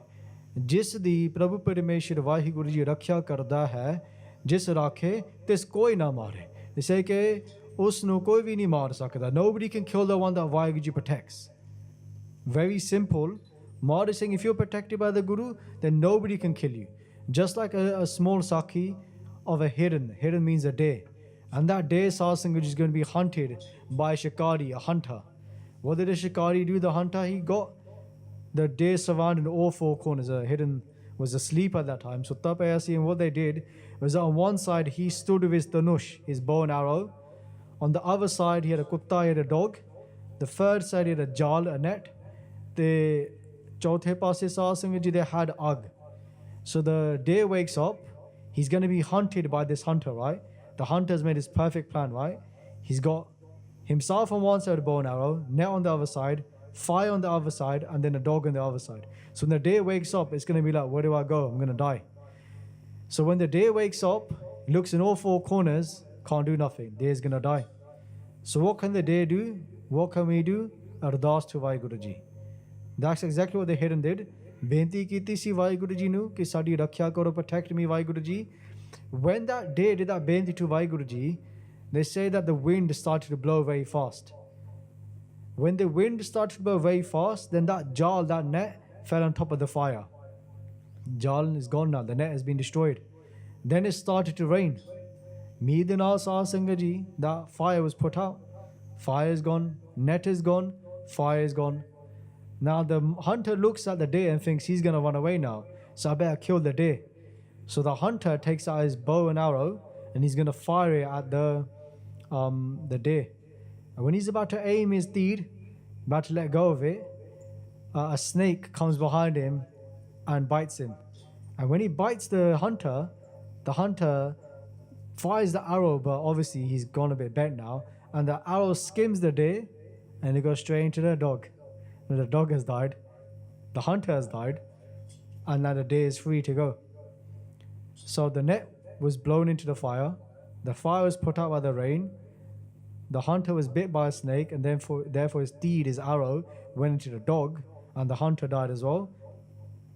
S1: ਜਿਸ ਦੀ ਪ੍ਰਭੂ ਪਰਮੇਸ਼ਰ ਵਾਹਿਗੁਰੂ ਜੀ ਰੱਖਿਆ ਕਰਦਾ ਹੈ, ਜਿਸ ਰਾਖੇ ਤਿਸ ਕੋਈ ਨਾ ਮਾਰੇ. ਜਿਸੇ ਕਿ ਉਸ ਨੂੰ ਕੋਈ ਵੀ ਨਹੀਂ ਮਾਰ ਸਕਦਾ. Nobody can kill the one that Vahiguru Ji protects. Very simple. Maharaj is saying if you're protected by the Guru, then nobody can kill you. Just like a small Sakhi of a Hiran. Hiran means a deer. And that deer Satsang is going to be hunted by a Shikari, a hunter. What did the Shikari do? The hunter, he got the deer surrounded in all four corners. A Hiran was asleep at that time. So Tapayasi, and what they did was that on one side he stood with his tanush, his bow and arrow. On the other side he had a kutta, he had a dog. The third side he had a jal, a net. The chauthe paase Satsang ji, they had ag. So the deer wakes up, he's going to be hunted by this hunter, right? The hunter's made his perfect plan, right? He's got himself on one side, bow and arrow, net on the other side, fire on the other side, and then a dog on the other side. So when the deer wakes up, it's going to be like, where do I go? I'm going to die. So when the deer wakes up, he looks in all four corners, can't do nothing. Deer's going to die. So what can the deer do? What can we do? Ardas to Vahiguru Ji. That's exactly what the Hiran did. Benti ਕੀਤੀ ਸੀ ਵਾਹਿਗੁਰੂ ਜੀ ਨੂੰ ਕਿ ਸਾਡੀ ਰੱਖਿਆ ਕਰੋ, protect me Waheguru ji. When that deer did that benti to Vahiguru Ji, they say that the wind started to blow very fast. When the wind started to blow very fast, then that jal, that net, fell on top of the fire. Jal is gone now, the net has been destroyed. Then it started to rain. Meedana Sasangaji, that fire was put out. Fire is gone, net is gone, fire is gone. Now the hunter looks at the deer and thinks he's going to run away now. So I better kill the deer. So the hunter takes out his bow and arrow and he's going to fire it at the deer. And when he's about to aim his deed, about to let go of it, a snake comes behind him and bites him. And when he bites the hunter fires the arrow, but obviously he's gone a bit bent now. And the arrow skims the deer and it goes straight into the dog. The dog has died, the hunter has died, and now the deer is free to go. So the net was blown into the fire was put out by the rain, the hunter was bit by a snake, and therefore his deed, his arrow, went into the dog, and the hunter died as well.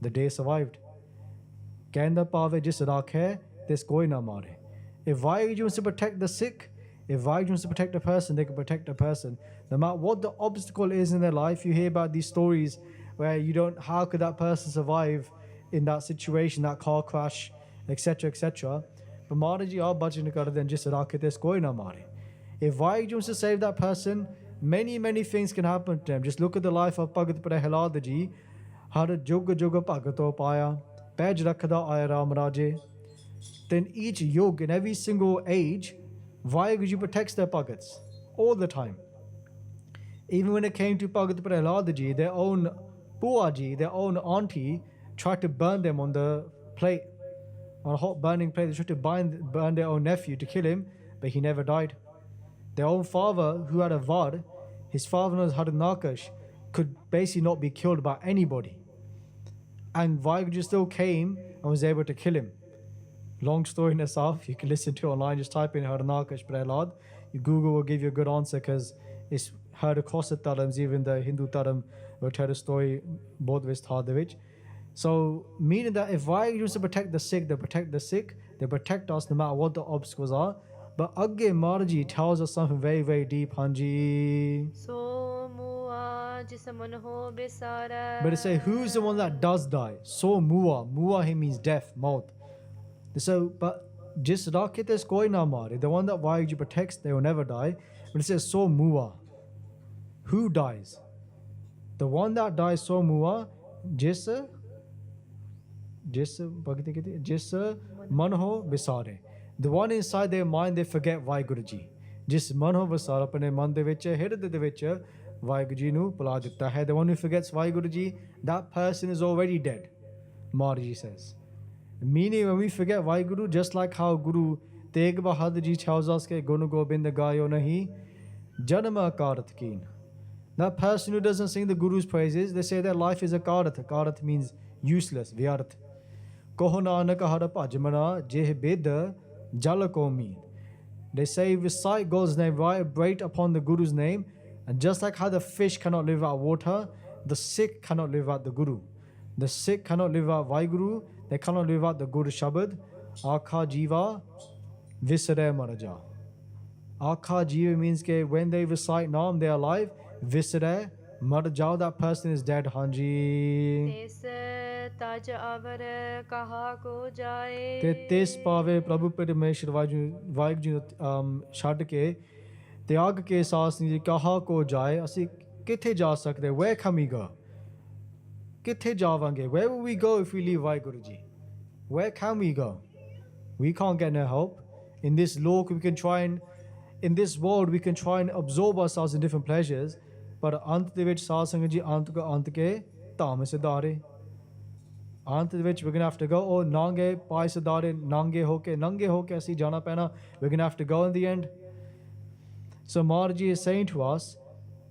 S1: The deer survived. Kenda pave jis rakhe, tis koi na mare. If Vahiguru wants to protect the Sikh, if Vahiguru wants to protect a person, they can protect a person. No matter what the obstacle is in their life, you hear about these stories where how could that person survive in that situation, that car crash, etc., etc. But Maharaji, aap bachan karde hain, jis rakhe tis koi na mare. If Vahiguru wants to save that person, many, many things can happen to them. Just look at the life of Bhagat Prahlad Ji. Har Juga Juga Bhagato Paya, Pej Rakhda Aya Ram Raje. Then each yug, in every single age, Vahiguru Ji protects their Bhagats all the time. Even when it came to Bhagat Prahlad Ji, their own Bua Ji, their own auntie, tried to burn them on the plate, on a hot burning plate. They tried to burn their own nephew to kill him, but he never died. Their own father, who had a Var, his father knows how to Nakash, could basically not be killed by anybody. And Vahiguru Ji still came and was able to kill him. Long story in itself, you can listen to it online, just type in Harnakash Prahlad. Google will give you a good answer because it's heard across the Dharams, even the Hindu Dharam will tell the story both ways. So, meaning that if Vahiguru wants to protect the Sikh, they protect the Sikh, they protect us no matter what the obstacles are. But Agge Maharaji tells us something very, very deep, Hanji.
S2: So mua jisaman ho besara.
S1: But it says, who's the one that does die? So mua. Mua, he means death, maut. So, but Jis rakhe tes koi na mare. The one that Vahiguru Ji protects, they will never die. But it says so mua. Who dies? The one that dies so mua, jis manho bisare. The one inside their mind, they forget Vahiguru Ji. Jis manho bisare apne man de vich hirde de vich Vahiguru Ji nu pula ditta hai. The one who forgets Vahiguru Ji, that person is already dead. Maharaji says. Meaning when we forget Vahiguru, just like how Guru Tegh Bahadur Ji tells us ke Gun Gobind gayo nahi janma karat keen. That person who doesn't sing the Guru's praises, they say their life is a karat. Karat means useless, vyarth. Koho nanak hara bhajmana jeh bed jal ko meen. They say recite God's name, vibrate upon the Guru's name, and just like how the fish cannot live without water, the Sikh cannot live without the Guru. The Sikh cannot live without Vahiguru, they cannot live without the Guru Shabad. Akha Jiva Visare Maraja. Akha Jiva means that when they recite Naam, they are alive. Visare Marajao, that person is dead. Hanji.
S2: Taj avar kaha ko jaye.
S1: Te tes pave Prabhu Parameshwar Vahiguru Ji chhad ke त्याग के साथ निजी कहा को जाए असी किथे जा सकते. Where can we go? किथे जावांगे? Where will we go if we leave Vahiguru Ji? Where can we go? We can't get no help. In this lok we can try and, in this world we can try and absorb ourselves in different pleasures, but ant de vich saad sangat ji ant ke dham siddhare. Ant de vich we're going to have to go, oh nange pai siddhare, nange hoke asi jana pena. We're going to have to go in the end. So Maharaji is saying to us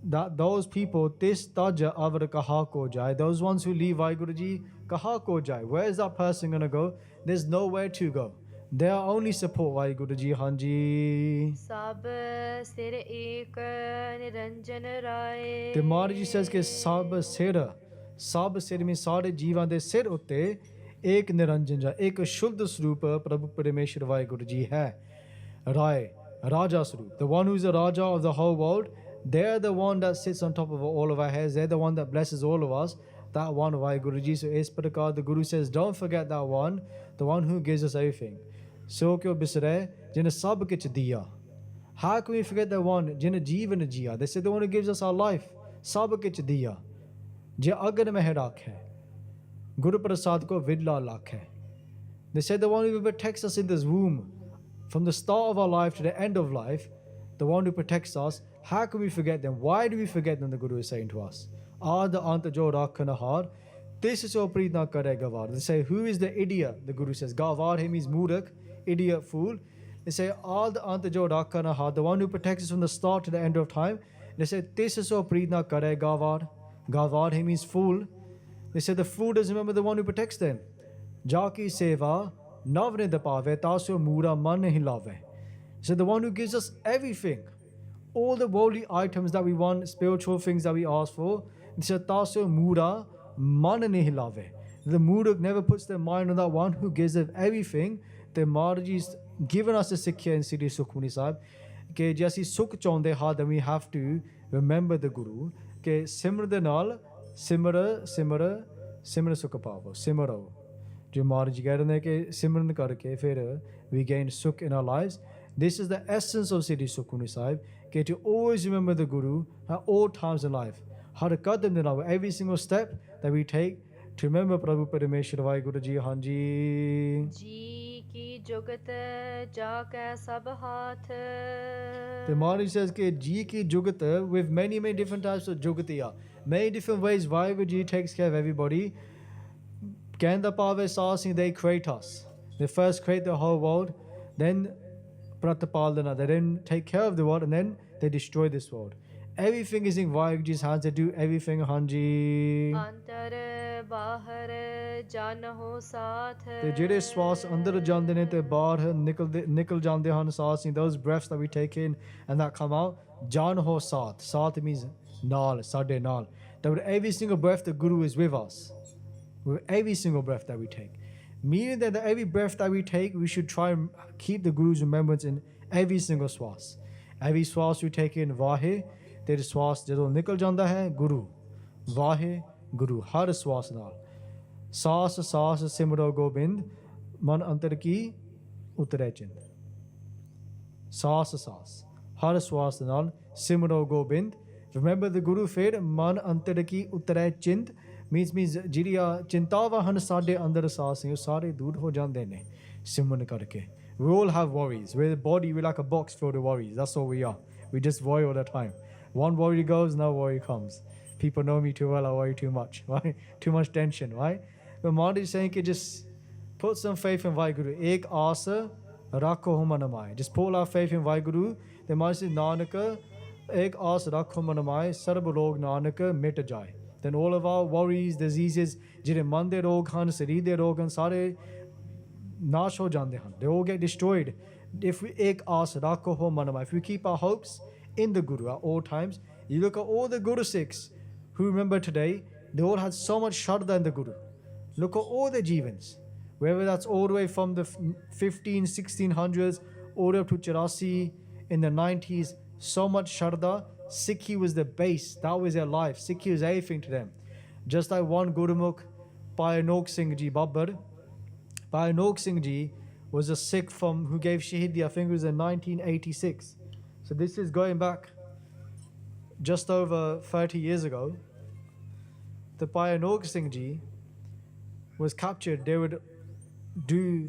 S1: that those people, tis taja avar kaha ko jai, those ones who leave Vahiguru Ji, kaha ko jai, where is that person going to go? There's nowhere to go. They are only support Vahiguru Ji. Hanji.
S2: Sab sir ek niranjan rai.
S1: The Maharaji says that sab sir means sare jeevan de sir utte ek niranjan ja, ek shuddh swarup Prabhu Parameshwar Vahiguru Ji hai. Rai, Raja Swarup, the one who is the Raja of the whole world. They're the one that sits on top of all of our heads. They're the one that blesses all of us. That one, Vahiguru Ji. So is prakar, the Guru says, don't forget that one, the one who gives us everything. So kyo bisre, jina sab kich diya. How can we forget the one, jina jeevan jiya? They say the one who gives us our life. Sab kich diya. Je agan mein rakhe. Guru Prasad ko vidla lakhe. They say the one who protects us in this womb, from the start of our life to the end of life, the one who protects us. How can we forget them? Why do we forget them? The Guru is saying to us. Aad ant jo rakhanahar, this is your preet na kare gavar. They say, who is the idiot? The Guru says, gavar, he means murak, idiot, fool. They say, Aad ant jo rakhanahar, the one who protects us from the start to the end of time. They say, this is your preet na kare gavar. Gavar, he means fool. They say, the fool doesn't remember the one who protects them. Jaki seva, navne dapave, tasyo mura man hilave. So the one who gives us everything, all the worldly items that we want, spiritual things that we ask for, the Muruk never puts their mind on that one who gives them everything. The Maharaji's given us a Sikhi in Sri Sukhmani Sahib. Ke jaisi sukh chaunde ha, then we have to remember the Guru. Ke simr de naal, simra sukh paavo, simrao. Jo Maharaji keh rahe hain ke simran karke fir we gain sukh in our lives. This is the essence of Sri Sukhmani Sahib. Okay, to always remember the Guru at all times in life. Every single step that we take to remember Prabhu Parameshwar Vahiguru Ji. Hanji.
S2: Ji ki jugat ja ka sab haath.
S1: The Maharaji says that Ji ki jugat, with many different types of jugatiya, many different ways Vahiguru Ji takes care of everybody. Kenda Pave Sasing, they create us. They first create the whole world, then Pratapalana, they then take care of the world, and then they destroy this world. Everything is in Vahiguru Ji's hands. They do everything. Hanji.
S2: Antar bahar jan ho saath.
S1: Te jede swas andar jande ne te bahar nikal jande han saath. Those breaths that we take in and that come out, jan ho saath. Saath means naal, sade naal. That with every single breath the Guru is with us. With every single breath that we take. Meaning that every breath that we take, we should try and keep the Guru's remembrance in every single swas. Every swas we take in, Vahe, there is swas, jadon nikal janda hai, Guru. Vahe, Guru, har swas naal. Saas simro gobind, man antar ki ਉਤਰੈ ਚਿੰਤ ਸਾਸ ਸਾਸ ਹਰ ਸਵਾਸ ਦੇ ਨਾਲ ਸਿਮਰੋ Gobind remember the Guru said ਮਨ ਅੰਤਰ ਕੀ ਉਤਰੈ ਚਿੰਤ means ਜਿਹੜੀਆਂ ਚਿੰਤਾਵਾਂ ਹਨ ਸਾਡੇ ਅੰਦਰ ਸਾਸ ਨੇ ਉਹ ਸਾਰੇ ਦੂਰ ਹੋ ਜਾਂਦੇ ਨੇ ਸਿਮਰਨ ਕਰਕੇ we all have worries we're the body we're like a box filled with worries that's all we are we just worry all the time one worry goes no worry comes people know me too well I worry too much right too much tension right but Mahdi is saying just put some faith in Vahiguru ek aas rakho man mai just put our faith in Vahiguru the Mahdi says Nanak ek aas rakho man mai sarb rog Nanak mit jaye then all of our worries diseases ਜਿਹੜੇ ਮਨ ਦੇ ਰੋਗ ਹਨ ਸਰੀਰ ਦੇ ਰੋਗ ਹਨ ਸਾਰੇ ਨਾਸ਼ ਹੋ ਜਾਂਦੇ ਹਨ they all get destroyed if we ek aas rakho man mai if we keep our hopes in the Guru at all times you look at all the Guru Sikhs who remember today they all had so much shraddha in the Guru look at all the jivans whether that's all the way from the 1600s all the way up to 84 in the 90s so much shraddha Sikhi was the base that was their life Sikhi was everything to them just like one Gurmukhi Bhai Nok Singh Ji Babbar Bhai Nok Singh Ji was a Sikh from who gave Shahidi I think it was in 1986 so this is going back just over 30 years ago the Bhai Nok Singh Ji was captured they would do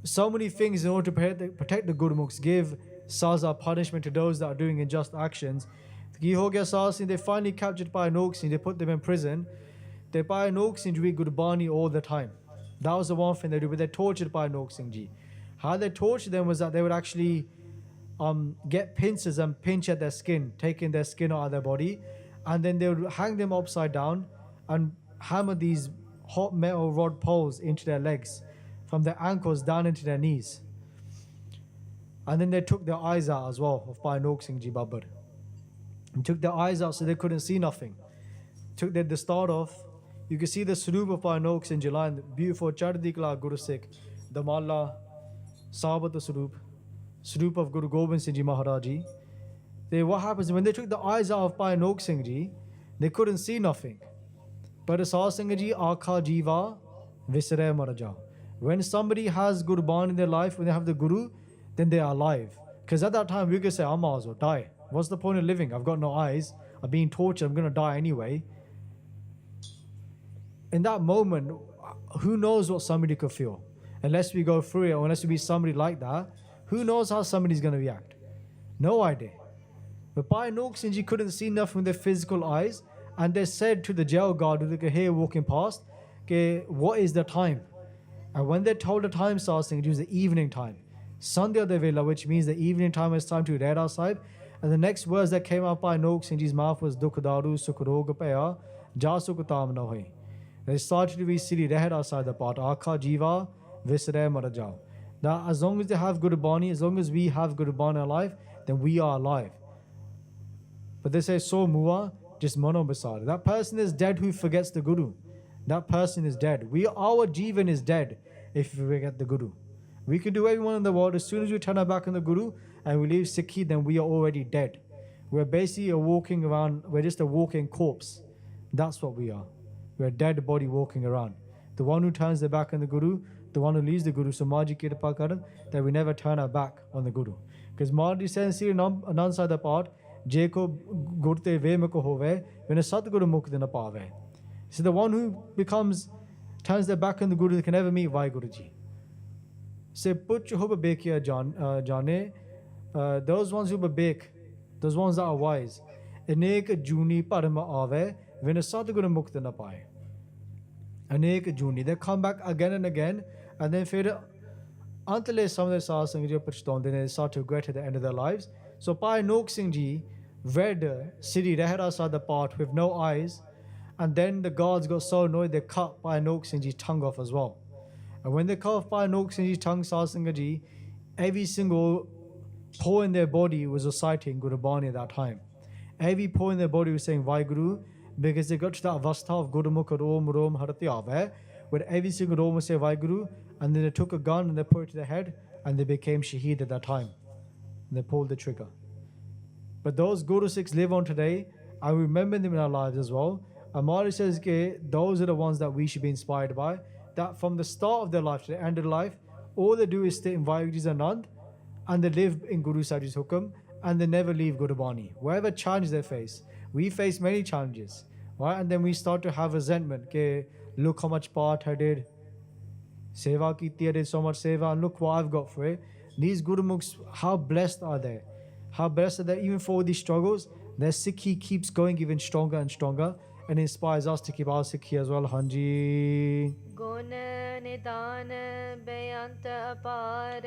S1: so many things in order to protect the Gurmukhs give saza punishment to those that are doing unjust actions they finally captured Bhai Nok Singh they put them in prison they Bhai Nok Singh Ji Gurbani all the time that was the one thing they do but they tortured Bhai Nok Singh Ji how they tortured them was that they would actually get pincers and pinch at their skin taking their skin out of their body and then they would hang them upside down and hammer these hot metal rod poles into their legs from their ankles down into their knees and then they took their eyes out as well of Bhai Nok Singh Ji Babbar and took their eyes out so they couldn't see nothing took the start off you can see the Swaroop of Bhai Nok Singh Ji line beautiful Chardi Kala Guru Sikh the Malla Sabat Swaroop of Guru Gobind Singh Ji Maharaj Ji then what happens when they took the eyes out of Bhai Nok Singh Ji they couldn't see nothing but Sah Singh Ji Akha Jiva Visre Maraja when somebody has Gurban in their life when they have the Guru then they are alive because at that time we could say I might as well die what's the point of living I've got no eyes I'm being tortured I'm going to die anyway in that moment who knows what somebody could feel unless we go through it or unless we be somebody like that who knows how somebody's going to react no idea but Bhai Nok Singh Ji couldn't see nothing with their physical eyes and they said to the jail guard who could hear walking past what is the time and when they told the time Sah Singh Ji was the evening time Sandhya Devela, which means the evening time is time to Rehra Sahib. And the next words that came out by Nok Singh Ji's mouth was Dukhdaru Sukrog Paya Ja Suktam na hoy. They started to be Sri Rehra Sahib the part Akha Jiva Visre Marajao. Now as long as they have Gurbani, as long as we have Gurbani alive, then we are alive. But they say so Mua just Mano Basar. That person is dead who forgets the Guru. That person is dead. Our Jivan is dead if we forget the Guru. We can do everyone in the world. As soon as we turn our back on the Guru and we leave Sikhi, then we are already dead. We're basically walking around, we're just a walking corpse. That's what we are. We're a dead body walking around. The one who turns their back on the Guru, the one who leaves the Guru. So Maji Kirpa Karan, that we never turn our back on the Guru. Because Maji says here, Anand Sada part, Jeko Gurte Vemako Hove, when a Satguru Mukti na Pave. So the one who turns their back on the Guru, they can never meet Vahiguru Ji. Say put Jehovah Bekia Jane those ones who bake those ones that are wise Anek Juni Parama Ave when a Satguru Mukta na Pai Anek Juni they come back again and again and then fade until some of the Sah Singh Ji Pachton then they start to regret at the end of their lives so Bhai Nok Singh Ji read Sri Rehra Sahib the part with no eyes and then the guards got so annoyed they cut Bhai Nok Singh Ji's tongue off as well. And when they cut off Bhai Nok Singh Ji's tongue, Sah Singh Ji, every single pore in their body was reciting Gurbani at that time. Every pore in their body was saying Vahiguru because they got to that avastha of Gurmukhi Rom Rom Harati Ave where every single Rom would say Vahiguru and then they took a gun and they put it to their head and they became Shaheed at that time. And they pulled the trigger. But those Guru Sikhs live on today and we remember them in our lives as well. Amari says those are the ones that we should be inspired by. That from the start of their life to the end of life, all they do is stay in Vahiguru Ji's Anand, and they live in Guru Sahib's Hukum, and they never leave Gurbani. Whatever challenge they face, we face many challenges, right? And then we start to have resentment. Okay, look how much part I did. Seva kiti, I did so much seva, and look what I've got for it. These Gurmukhs, how blessed are they? How blessed are they? Even for these struggles, their Sikhi keeps going even stronger and stronger, and inspires us to keep our Sikhi as well. Hanji.
S2: Gun Nidan Beyant Apar.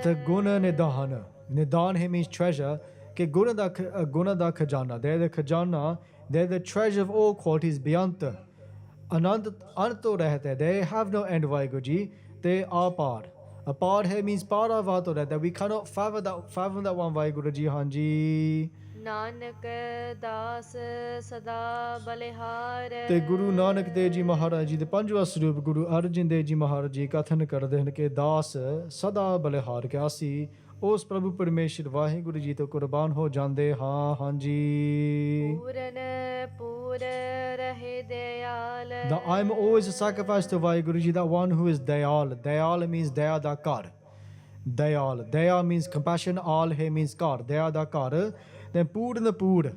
S1: The Guna Nidahana. Nidan here means treasure. Ke Guna da Khajana. They're the Khajana. They're the treasure of all qualities beyond. Anant Anto Rehte. They have no end, Vahiguru Ji. They are par. A par here means par avato that we cannot fathom that one, Vahiguru Ji. Hanji.
S2: Nanak Das Sada Balihar.
S1: The Guru Nanak Dev Ji Maharaj Ji, the Panjwa Swarup Guru Arjan Dev Ji Maharaj Ji Kathan Karde ਹਨ ke Das Sada Balihar ke asi ਉਸ ਪ੍ਰਭੂ ਪਰਮੇਸ਼ਰ ਵਾਹਿਗੁਰੂ ਜੀ ਤੋਂ ਕੁਰਬਾਨ ਹੋ ਜਾਂਦੇ ਹਾਂ। ਹਾਂਜੀ।
S2: Puran Pur Rahe Dayal.
S1: That I'm always a sacrifice to Vahiguru Ji, that one who is Dayal. Dayal means Daya da Kar. Dayal. Daya means compassion. Al he means Kar. Daya da Kar. Then Pur the Pur.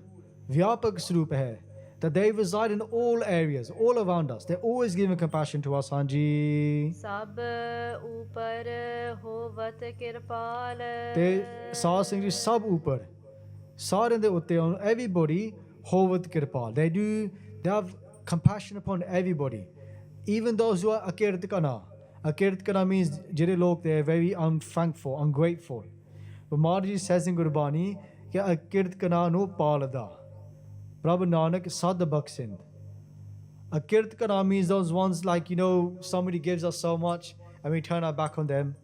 S1: Vyapak Swarup hai. That they reside in all areas, all around us. They're always giving compassion to us. Hanji.
S2: Sab Upar Hovat Kirpal.
S1: They Sahib Singh Ji sab upar. Sare de utte on everybody. Hovat Kirpal. They have compassion upon everybody. Even those who are Akirtkana. Akirtkana means jere log, they are very unthankful, ungrateful. But Maharaj says in Gurbani, Akirtkana no palada. Prabhu Nanak Sad Baksind. A Kirtkana means those ones like, somebody gives us so much and we turn our back on them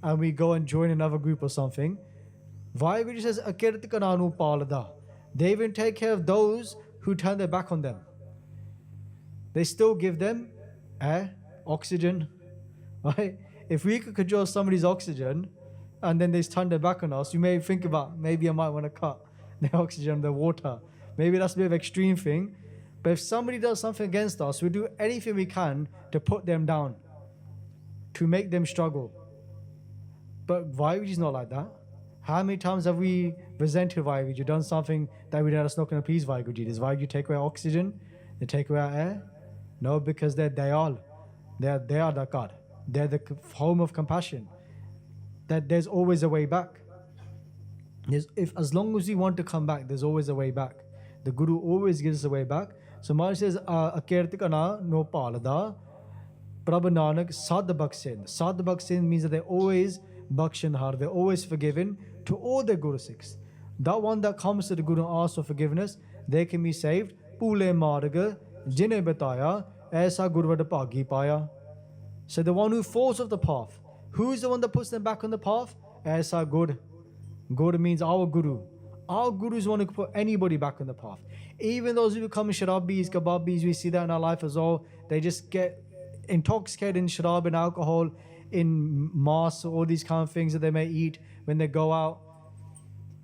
S1: and we go and join another group or something. Vahiguru says, A Kirtkana no palada. They even take care of those who turn their back on them. They still give them air, oxygen. Right? If we could control somebody's oxygen and then they turn their back on us, you may think about, maybe I might want to cut the oxygen, the water. Maybe that's a bit of an extreme thing. But if somebody does something against us, we do anything we can to put them down, to make them struggle. But Vahiguru is not like that. How many times have we resented Vahiguru? Done something that we know that's not going to please Vahiguru? Does Vahiguru take away oxygen? They take away our air? No, because they're Dayal. They are the God. They're the home of compassion. That there's always a way back. As long as we want to come back, there's always a way back. The Guru always gives us a way back. So Maharaj says, Akirtikana no palada, Prabhu Nanak Sad Baksin. Sad Baksin means that they're always Bakshanhar, they're always forgiven to all their Guru Sikhs. That one that comes to the Guru and asks for forgiveness, they can be saved. Pule Marga, Jine Bataya, Aisa Gurvad Pagi Paya. So the one who falls off the path, who is the one that puts them back on the path? Aisa Gur. Gur means our Guru. Our Gurus want to put anybody back on the path. Even those who become Sharabis, Kababis, we see that in our life as well. They just get intoxicated in Sharab and alcohol, in mass, all these kind of things that they may eat when they go out.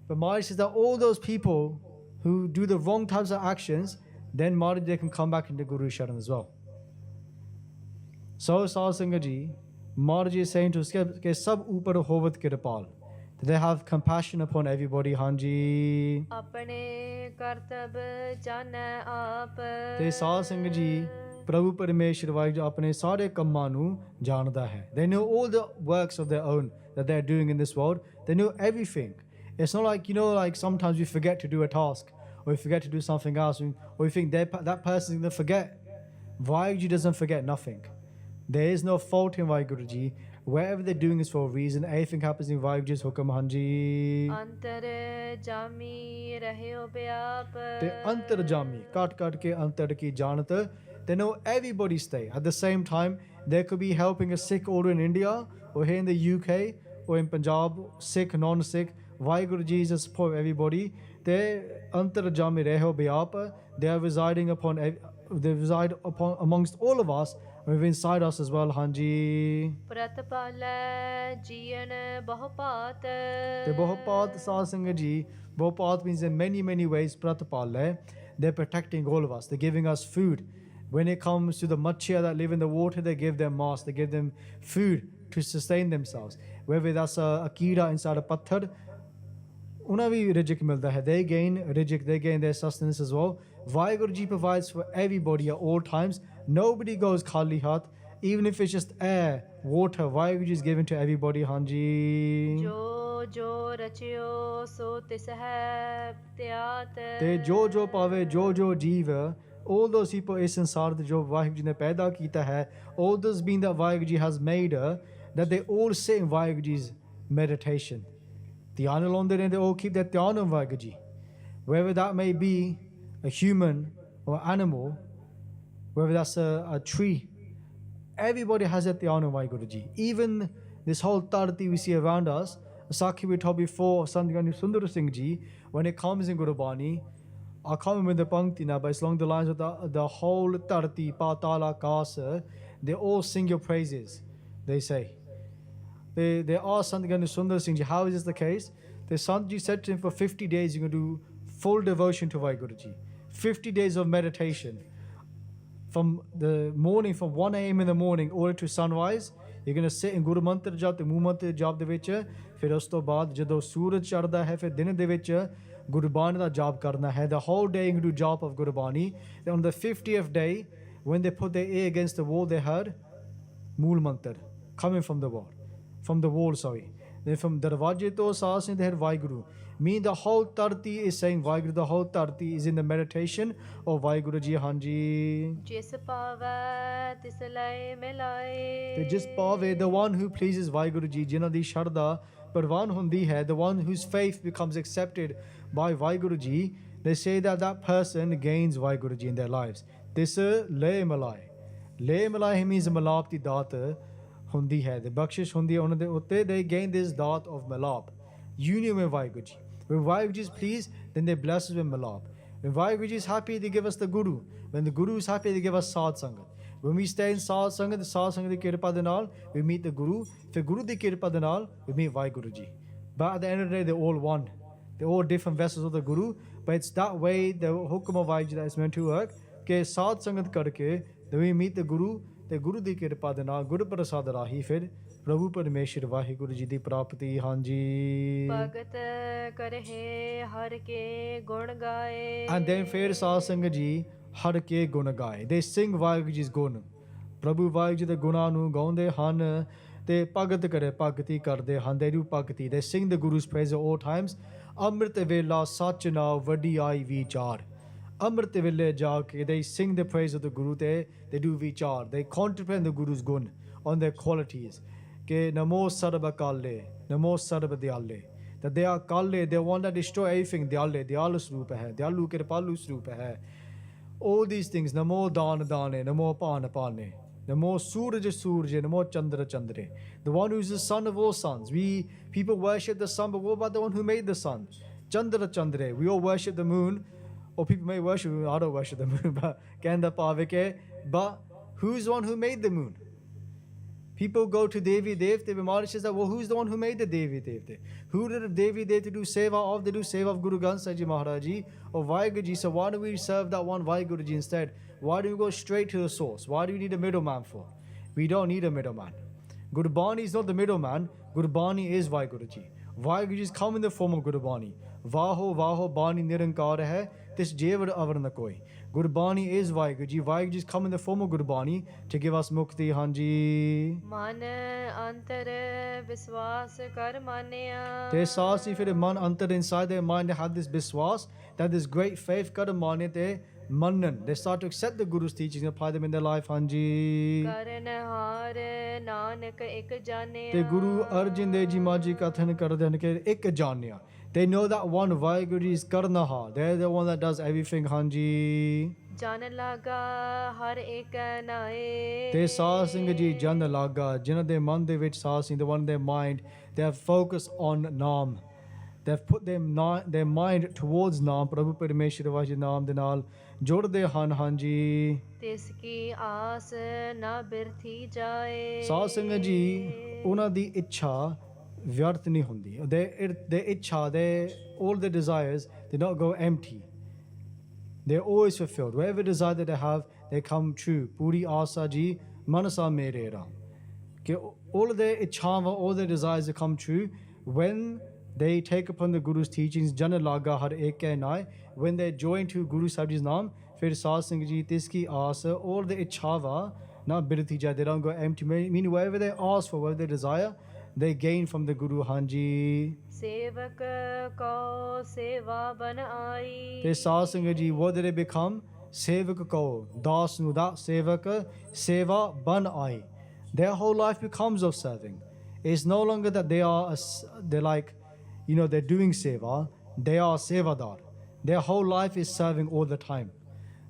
S1: But Maharaj says that all those people who do the wrong types of actions, then Maharaj, they can come back into Guru Sharan as well. So Sahib Ji, Maharaj is saying to us, ke sab upar hovat kirpal. They have compassion upon everybody, Hanji.
S2: Apne kartab jana aap.
S1: Te Sahib Singh Ji, Prabhu Parameshwar Vahiguru apne sare kamma nu janda hai. They know all the works of their own that they're doing in this world. They know everything. It's not like, like sometimes we forget to do a task, or we forget to do something else, or we think that person's going to forget. Vahiguru Ji doesn't forget nothing. There is no fault in Vahiguru Ji. Whatever they're doing is for a reason. Everything happens in Vahiguru Ji's Hukam, Hanji.
S2: Antar Jami Raheo Vyap.
S1: The Antar Jami, kat ke Antar ki Janata. They know everybody's stay. At the same time, they could be helping a Sikh order in India, or here in the UK, or in Punjab, Sikh, non-Sikh. Vahiguru Ji is a support of everybody. They Antar Jami Raheo Vyap. They are residing upon. They reside upon amongst all of us. We've inside us as well, Hanji.
S2: Pratpala Jiyan Bahupat.
S1: The Bahupat Sahib Singh Ji, Bahupat means in many, many ways, Pratpala. They're protecting all of us. They're giving us food. When it comes to the machia that live in the water, they give them mass, they give them food to sustain themselves. Whether that's a kira inside a patthar, ਉਹਨਾਂ ਵੀ ਰਿਜਕ ਮਿਲਦਾ ਹੈ. They gain rijik, they gain their sustenance as well. Vahiguru Ji provides for everybody at all times. Nobody goes khali hath, even if it's just air, water. Vahiguru Ji is given to everybody. Hanji.
S2: ਜੋ ਜੋ ਰਚਿਓ ਸੋ ਤਿਸ ਹੈ ਤਿਆਤ
S1: ਤੇ ਜੋ ਪਾਵੇ ਜੋ ਜੀਵ, all those people ਇਸ ਸੰਸਾਰ ਦੇ ਜੋ ਵਾਹਿਗੁਰੂ ਜੀ ਨੇ ਪੈਦਾ ਕੀਤਾ ਹੈ, all those being that Vahiguru Ji has made, that they all sit in Vahiguru Ji's meditation. ਧਿਆਨ ਲਾਉਂਦੇ ਨੇ, they all keep their ਧਿਆਨ on Vahiguru Ji. Whether that may be a human or animal, whether that's a tree, everybody has a ਧਿਆਨ on Vahiguru Ji. Even this whole tarti we see around us, Sakhi we told before, Sandhgani Sundar Singh Ji, when it comes in Gurbani, I can't remember the Pankti now, but it's along the lines of the whole tarti, patala, kasa, they all sing your praises, they say. They asked Sandhgani Sundar Singh Ji, how is this the case? The Sandji said to him, for 50 days you're going to do full devotion to Vahiguru Ji. 50 days of meditation. From the morning, from 1 a.m. in the morning all to sunrise, you're going to sit in Guru Mantra Jap, the Mu Mantra Jap de vich, fir us to baad jadon Suraj charda hai, fir din de vich Gurbani da jap karna hai. The whole day you can do jap of Gurbani. Then on the 50th day, when they put their ear against the wall, they heard Mool Mantra coming from the wall. Then from Darwaje to Saasin, they heard Vahiguru. Mean the whole tarti is saying Vahiguru, the whole tarti is in the meditation of Vahiguru Ji. Hanji.
S2: ਜਿਸ ਪਾਵੈ ਤਿਸ ਲਈ ਮਿਲਾਏ
S1: ਤੇ ਜਿਸ ਪਾਵੇ, the one who pleases Vahiguru Ji, ਜਿਨ੍ਹਾਂ ਦੀ ਸ਼ਰਧਾ ਪ੍ਰਵਾਨ ਹੁੰਦੀ ਹੈ, the one whose faith becomes accepted by Vahiguru Ji, they say that that person gains Vahiguru Ji in their lives. This le malai. Le malai means malap ਦੀ ਦਾਤ ਹੁੰਦੀ ਹੈ, the ਬਖਸ਼ਿਸ਼ ਹੁੰਦੀ ਹੈ ਉਹਨਾਂ ਦੇ ਉੱਤੇ. They gain this ਦਾਤ of malap, union with Vahiguru Ji. When Vahiguru Ji is pleased, then they bless us with malap. When Vahiguru Ji is happy, they give us the Guru. When the Guru is happy, they give us Sad Sangat. When we stay in Sad Sangat, the Sad Sangat di kirpa de naal, we meet the Guru. If Guru di kirpa de naal, we meet Vahiguru Ji. But at the end of the day, they're all one. They're all different vessels of the Guru. But it's that way, the hukum of Vahiguru Ji that is meant to work. Ke Sad Sangat karke, then we meet the Guru. The Guru di kirpa de naal, Guru Prasad rahi, fir ਪ੍ਰਭੂ ਪਰਮੇਸ਼ਰ ਵਾਹਿਗੁਰੂ ਜੀ ਦੀ ਪ੍ਰਾਪਤੀ. ਹਾਂਜੀ.
S2: ਭਗਤ ਕਰਹਿ ਹਰ ਕੇ ਗੁਣ ਗਾਏ.
S1: And then ਫਿਰ ਸਾਧ ਸੰਗਤ ਜੀ ਹਰ ਕੇ ਗੁਣ ਗਾਏ. They sing ਵਾਹਿਗੁਰੂ ਜੀ ਦੇ ਗੁਣ. ਪ੍ਰਭੂ ਵਾਹਿਗੁਰੂ ਜੀ ਦੇ ਗੁਣਾਂ ਨੂੰ ਗਾਉਂਦੇ ਹਨ ਤੇ ਭਗਤ ਕਰੇ ਭਗਤੀ ਕਰਦੇ ਹਨ. They do ਭਗਤੀ. They sing the Guru's praise at all times. ਅੰਮ੍ਰਿਤ ਵੇਲਾ ਸੱਚ ਨਾਮ ਵਡਿਆਈ ਵਿਚਾਰ. ਅੰਮ੍ਰਿਤ ਵੇਲੇ ਜਾ ਕੇ they sing the praise of the Guru. They do vichar. They contemplate the Guru's gun on their qualities. Ke namo sarva kalle, namo sarva dyalle. That they are kalle, they want to destroy everything. Dyalle, dyalu srupa hai, dyalu kripalu srupa hai. All these things, namo dana dane, namo pana pane, namo surja surja, namo chandra chandre. The one who is the son of all sons. We people worship the sun, but what about the one who made the sun? Chandra chandre. We all worship the moon, or people may worship, I don't worship the moon, but kenda pavike. But who's the one who made the moon? People go to Devi Devte, Bimari says that, well, who's the one who made the Devi Devte? Who did the Devi Devte do seva of? They do seva of Guru Granth Sahib Ji Maharaj Ji or Vahiguru Ji. So why do we serve that one Vahiguru Ji instead? Why do we go straight to the source? Why do we need a middleman for? We don't need a middleman. Gurbani is not the middleman. Gurbani is Vahiguru Ji. Vahiguru Ji is come in the form of Gurbani. Vaho Vaho Bani Nirankar hai, this Jevar Avar na koi. Gurbani is Vahiguru Ji. Vahiguru Ji is come in the form of Gurbani to give us mukti. Hanji.
S2: Man antar viswas kar manya.
S1: They saasi fir man antar inside their mind, they had this biswas, that this great faith kar mane te manan. They start to accept the Guru's teachings and apply them in their life. Hanji.
S2: Karan har nanak ek janya.
S1: The Guru Arjan Dev Ji Maji Kathan karde ke ek janya. They know that one Vahiguru Ji is Karnaha. They're the one that does everything. Hanji.
S2: Jan laga har ek nae.
S1: They Saad Singh Ji Jan laga. Jina de man de vich Saad Singh, the one in their mind. They have focused on Naam. They have put their mind towards Naam. Prabhu Parameshwar Vaji Naam de naal jodde han. Hanji.
S2: Tiski aas na birthi jaye.
S1: Saad Singh Ji, una di ichha vyarth nahi hundi. Their ichha, all the desires, they don't go empty. They're always fulfilled. Whatever desire that they have, they come true. Puri asa ji manasa mere ram. कि all their इच्छावां, all their desires to come true when they take upon the Guru's teachings, Jana Laga Har Ek Nai, when they join to Guru Sahib's Naam, Fir Saad Singh Ji, Tiski Asa, all the Ichhava, not Biratija, they don't go empty. Meaning, whatever they ask for, whatever they desire, they gain from the Guru Hanji.
S2: ਸੇਵਕ ਕੋ ਸੇਵਾ ਬਨ ਆਈ
S1: They Saad Singh Ji, what did they become? Sevak Ko, Das Nu, that Sevak, Seva Ban Ai. Their whole life becomes of serving. It's no longer that they're like, you know, they're doing seva, they are sevadar. Their whole life is serving all the time.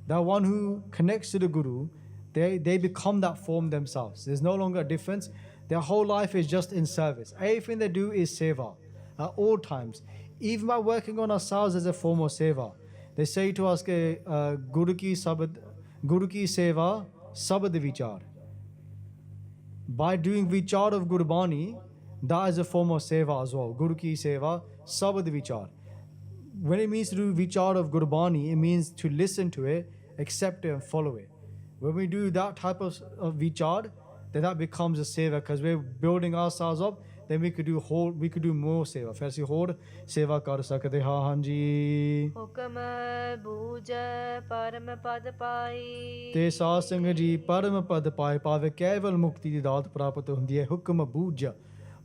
S1: The one who connects to the Guru, they become that form themselves. There's no longer a difference. Their whole life is just in service. Everything they do is seva at all times. Even by working on ourselves as a form of seva. They say to us, Guru ki seva sabad vichar. By doing vichar of Gurbani, that is a form of seva as well. Guru ki seva, sabad vichar. When it means to do vichar of Gurbani, it means to listen to it, accept it and follow it. When we do that type of vichar, then that becomes a seva because we're building ourselves up. Then we could do more seva. ਫਿਰ ਅਸੀਂ ਹੋਰ ਸੇਵਾ ਕਰ ਸਕਦੇ ਹਾਂ ਹਾਂਜੀ
S2: ਹੁਕਮ ਬੂਝ ਪਰਮ ਪਦ ਪਾਈ
S1: ਤੇ ਸਾਧ ਸੰਗਤ ਜੀ ਪਰਮ ਪਦ ਪਾਏ ਪਾਵੇ ਕੇਵਲ ਮੁਕਤੀ ਦੀ ਦਾਤ ਪ੍ਰਾਪਤ ਹੁੰਦੀ ਹੈ ਹੁਕਮ ਬੂਝ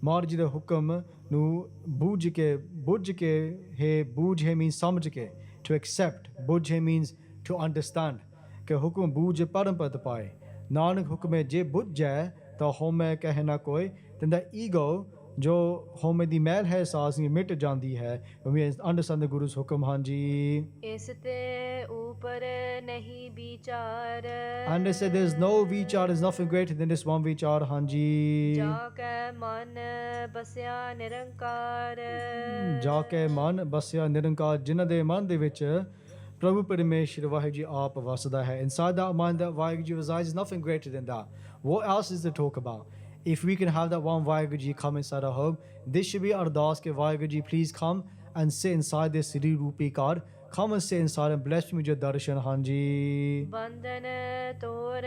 S1: ਮਹਾਰਾਜ ਜੀ ਦੇ ਹੁਕਮ ਨੂੰ ਬੂਝ ਕੇ ਬੂਝ ਹੈ means ਸਮਝ ਕੇ to accept ਬੂਝ ਹੈ means to understand ਕਿ ਹੁਕਮ ਬੂਝ ਪਰਮ ਪਦ ਪਾਏ ਨਾਨਕ ਹੁਕਮੇ ਜੇ ਬੁੱਝੈ ਤਾਂ ਹੋਮੈ ਕਹਿ ਨਾ ਕੋਈ then the ego ਜੋ ਹੋਮੇ ਦੀ ਮੈਲ ਹੈ ਸਾਸ ਦੀ ਮਿਟ ਜਾਂਦੀ ਹੈ when we understand the Guru's ਹੁਕਮ ਹਾਂਜੀ
S2: ਇਸ ਤੇ ਉਪਰ ਨਹੀਂ ਵਿਚਾਰ
S1: and they said there's no vichar, there's nothing greater than this one vichar ਹਾਂਜੀ
S2: ਜਾ ਕੇ ਮਨ ਬਸਿਆ ਨਿਰੰਕਾਰ
S1: ਜਾ ਕੇ ਮਨ ਬਸਿਆ ਨਿਰੰਕਾਰ ਜਿਨ੍ਹਾਂ ਦੇ ਮਨ ਦੇ ਵਿੱਚ ਪ੍ਰਭੂ ਪਰਮੇਸ਼ਰ ਵਾਹਿਗੁਰੂ ਜੀ ਆਪ ਵਸਦਾ ਹੈ inside that mind that Waheguru ji resides is nothing greater than that. What else is to talk about? If we can have that one Vahiguru Ji come inside our home, this should be our ardas ke Vahiguru Ji please come and sit inside this Sri Rupi card. Come and sit inside and bless me with your darshan hanji.
S2: ਬੰਧਨ ਤੋਰ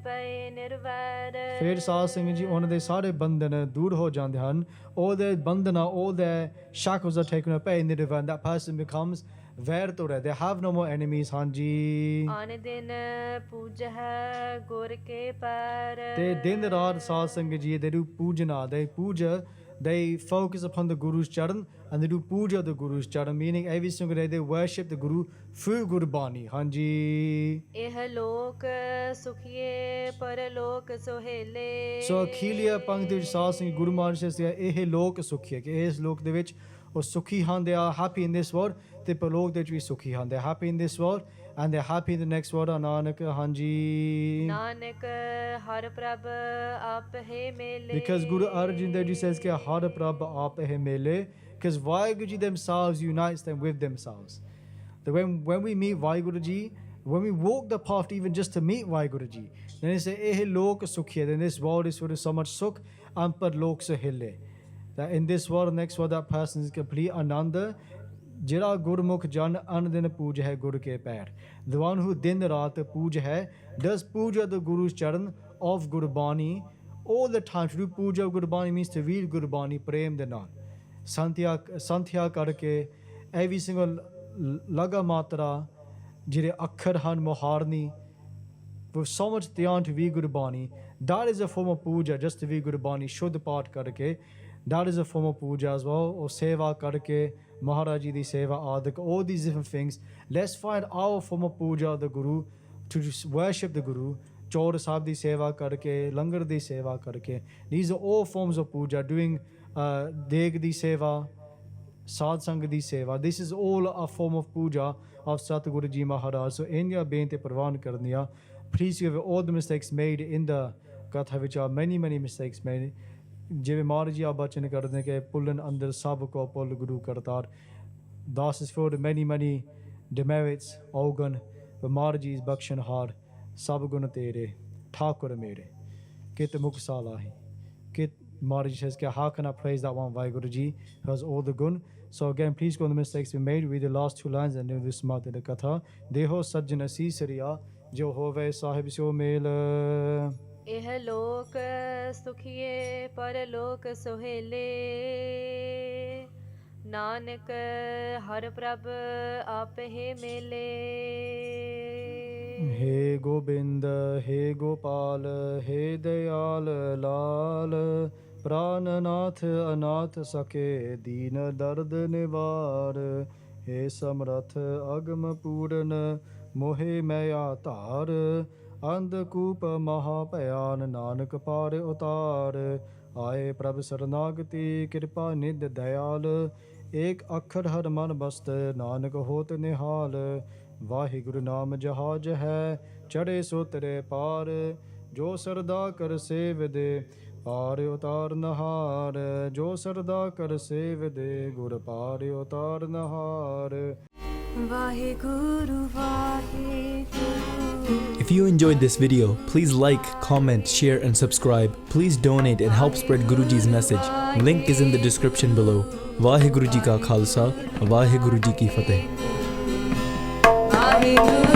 S2: ਪਏ ਨਿਰਵੈਰ
S1: ਫਿਰ ਸਾਧ ਸੰਗਤ ਜੀ ਉਹਨਾਂ ਦੇ ਸਾਰੇ ਬੰਧਨ ਦੂਰ ਹੋ ਜਾਂਦੇ ਹਨ all their ਬੰਧਨਾ all their shackles are taken away nirvan that person becomes ਵੈਰ ਤੋਂ ਰਹਿ they have no more enemies ਹਾਂਜੀ
S2: ਆਨ ਦਿਨ ਪੂਜ ਹੈ ਗੁਰ ਕੇ ਪੈਰ
S1: ਤੇ ਦਿਨ ਰਾਤ ਸਾਧ ਸੰਗਤ ਜੀ they do ਪੂਜਨਾ they focus upon the Guru's charan and they do puja of the Guru's charan meaning every single day they worship the Guru through Gurbani ਹਾਂਜੀ
S2: ਇਹ ਲੋਕ ਸੁਖੀਏ ਪਰਲੋਕ ਸੁਹੇਲੇ
S1: ਸੋ ਅਖੀਲੀਆ ਪੰਕਤੀ ਵਿੱਚ ਸਾਧ ਸੰਗਤ ਗੁਰੂ ਮਹਾਰਾਜ ਜੀ ਨੇ ਇਹ ਲੋਕ ਸੁਖੀ ਹੈ ਕਿ ਇਸ ਲੋਕ ਦੇ ਵਿੱਚ ਉਹ ਸੁਖੀ ਹਨ they are happy in this world ਤੇ ਪਰਲੋਕ ਦੇ ਵਿੱਚ ਵੀ ਸੁਖੀ ਹਨ they are happy in this world and they are happy in the next world Nanak ਹਾਂਜੀ
S2: ਨਾਨਕ ਹਰ ਪ੍ਰਭ ਆਪ ਹੈ ਮੇਲੇ
S1: because Guru Arjan Dev Ji says ਕਿ ਹਰ ਪ੍ਰਭ ਆਪ ਹੈ ਮੇਲੇ because Vahiguru Ji themselves unites them with themselves that when we meet Vahiguru Ji when we walk the path even just to meet Vahiguru Ji then they say ਇਹ ਲੋਕ ਸੁਖੀ ਹੈ then this world is full of so much sukh and ਪਰਲੋਕ ਸੁਹੇਲੇ that in this world next world that person is complete ananda ਜਿਹੜਾ ਗੁਰਮੁਖ ਜਨ ਅਨ ਦਿਨ ਪੂਜ ਹੈ ਗੁਰ ਕੇ ਪੈਰ the one who ਦਿਨ ਰਾਤ ਪੂਜ ਹੈ does puja the Guru's charan of Gurbani all the time to do puja of Gurbani means to read Gurbani ਪ੍ਰੇਮ ਦੇ ਨਾਲ ਸੰਥਿਆ ਕਰਕੇ every single ਲਗਾ ਮਾਤਰਾ ਜਿਹੜੇ ਅੱਖਰ ਹਨ ਮੁਹਾਰਨੀ with so much ਧਿਆਨ to read Gurbani that is a form of puja just to read Gurbani ਸ਼ੁੱਧ ਪਾਠ ਕਰਕੇ that is a form of puja as well or seva karke Maharaj Ji di seva adik all these different things let's find our form of puja of the Guru to worship the Guru Chaur Sahib di seva karke langar di seva karke these are all forms of puja doing deg di seva sad sang di seva this is all a form of puja of Satguru Ji Maharaj so in your bente parvan karniya please give all the mistakes made in the Katha which are many mistakes made ਜਿਵੇਂ ਮਹਾਰਾਜ ਜੀ ਆ ਬਚਨ ਕਰਦੇ ਕਿ ਪੁੱਲਨ ਅੰਦਰ ਸਭ ਕੋ ਪੁੱਲ ਗੁਰੂ Kartar Das is for the many demerits ਔਗਣ ਮਹਾਰਾਜ ਜੀ ਬਖਸ਼ਣਹਾਰ ਸਭ ਗੁਣ ਤੇਰੇ ਠਾਕੁਰ ਮੇਰੇ ਕਿਤ ਮੁਖ ਸਾਲਾਹੀ ਕਿਤ Maharaj says how can I praise that one Vahiguru Ji who has all the gun so again please go on the mistakes we made read the last two lines and do this month in the Katha deho sajjan asisriya jo hove sahib so mel
S2: ਇਹ ਲੋਕ ਸੁਖੀਏ ਪਰਲੋਕ ਸੁਹੇਲੇ। ਨਾਨਕ ਹਰ ਪ੍ਰਭ ਆਪੇ ਮੇਲੇ।
S1: हे गोबिंद हे गोपाल हे दयाल लाल, प्राणनाथ अनाथ सके दीन दर्द निवार। हे समरथ अगम पूरन मोहे मैया धार, अंधकूप महाभयान नानक पार उतार। आए प्रभ शरणागति कृपा निध दयाल, एक अखर हर मन बसत नानक होत निहाल। वाहिगुरु नाम जहाज है चढ़े सो तरे पार, जो सरदा कर सेव दे पार उतार नहार। जो सरदा कर सेव दे गुर पार उतार नहार।
S2: Waheguru Waheguru.
S3: If you enjoyed this video, please like, comment, share and subscribe. Please donate and help spread Guruji's message. Link is in the description below. Vahiguru Ji ka Khalsa, Vahiguru Ji ki Fateh.
S2: Vahiguru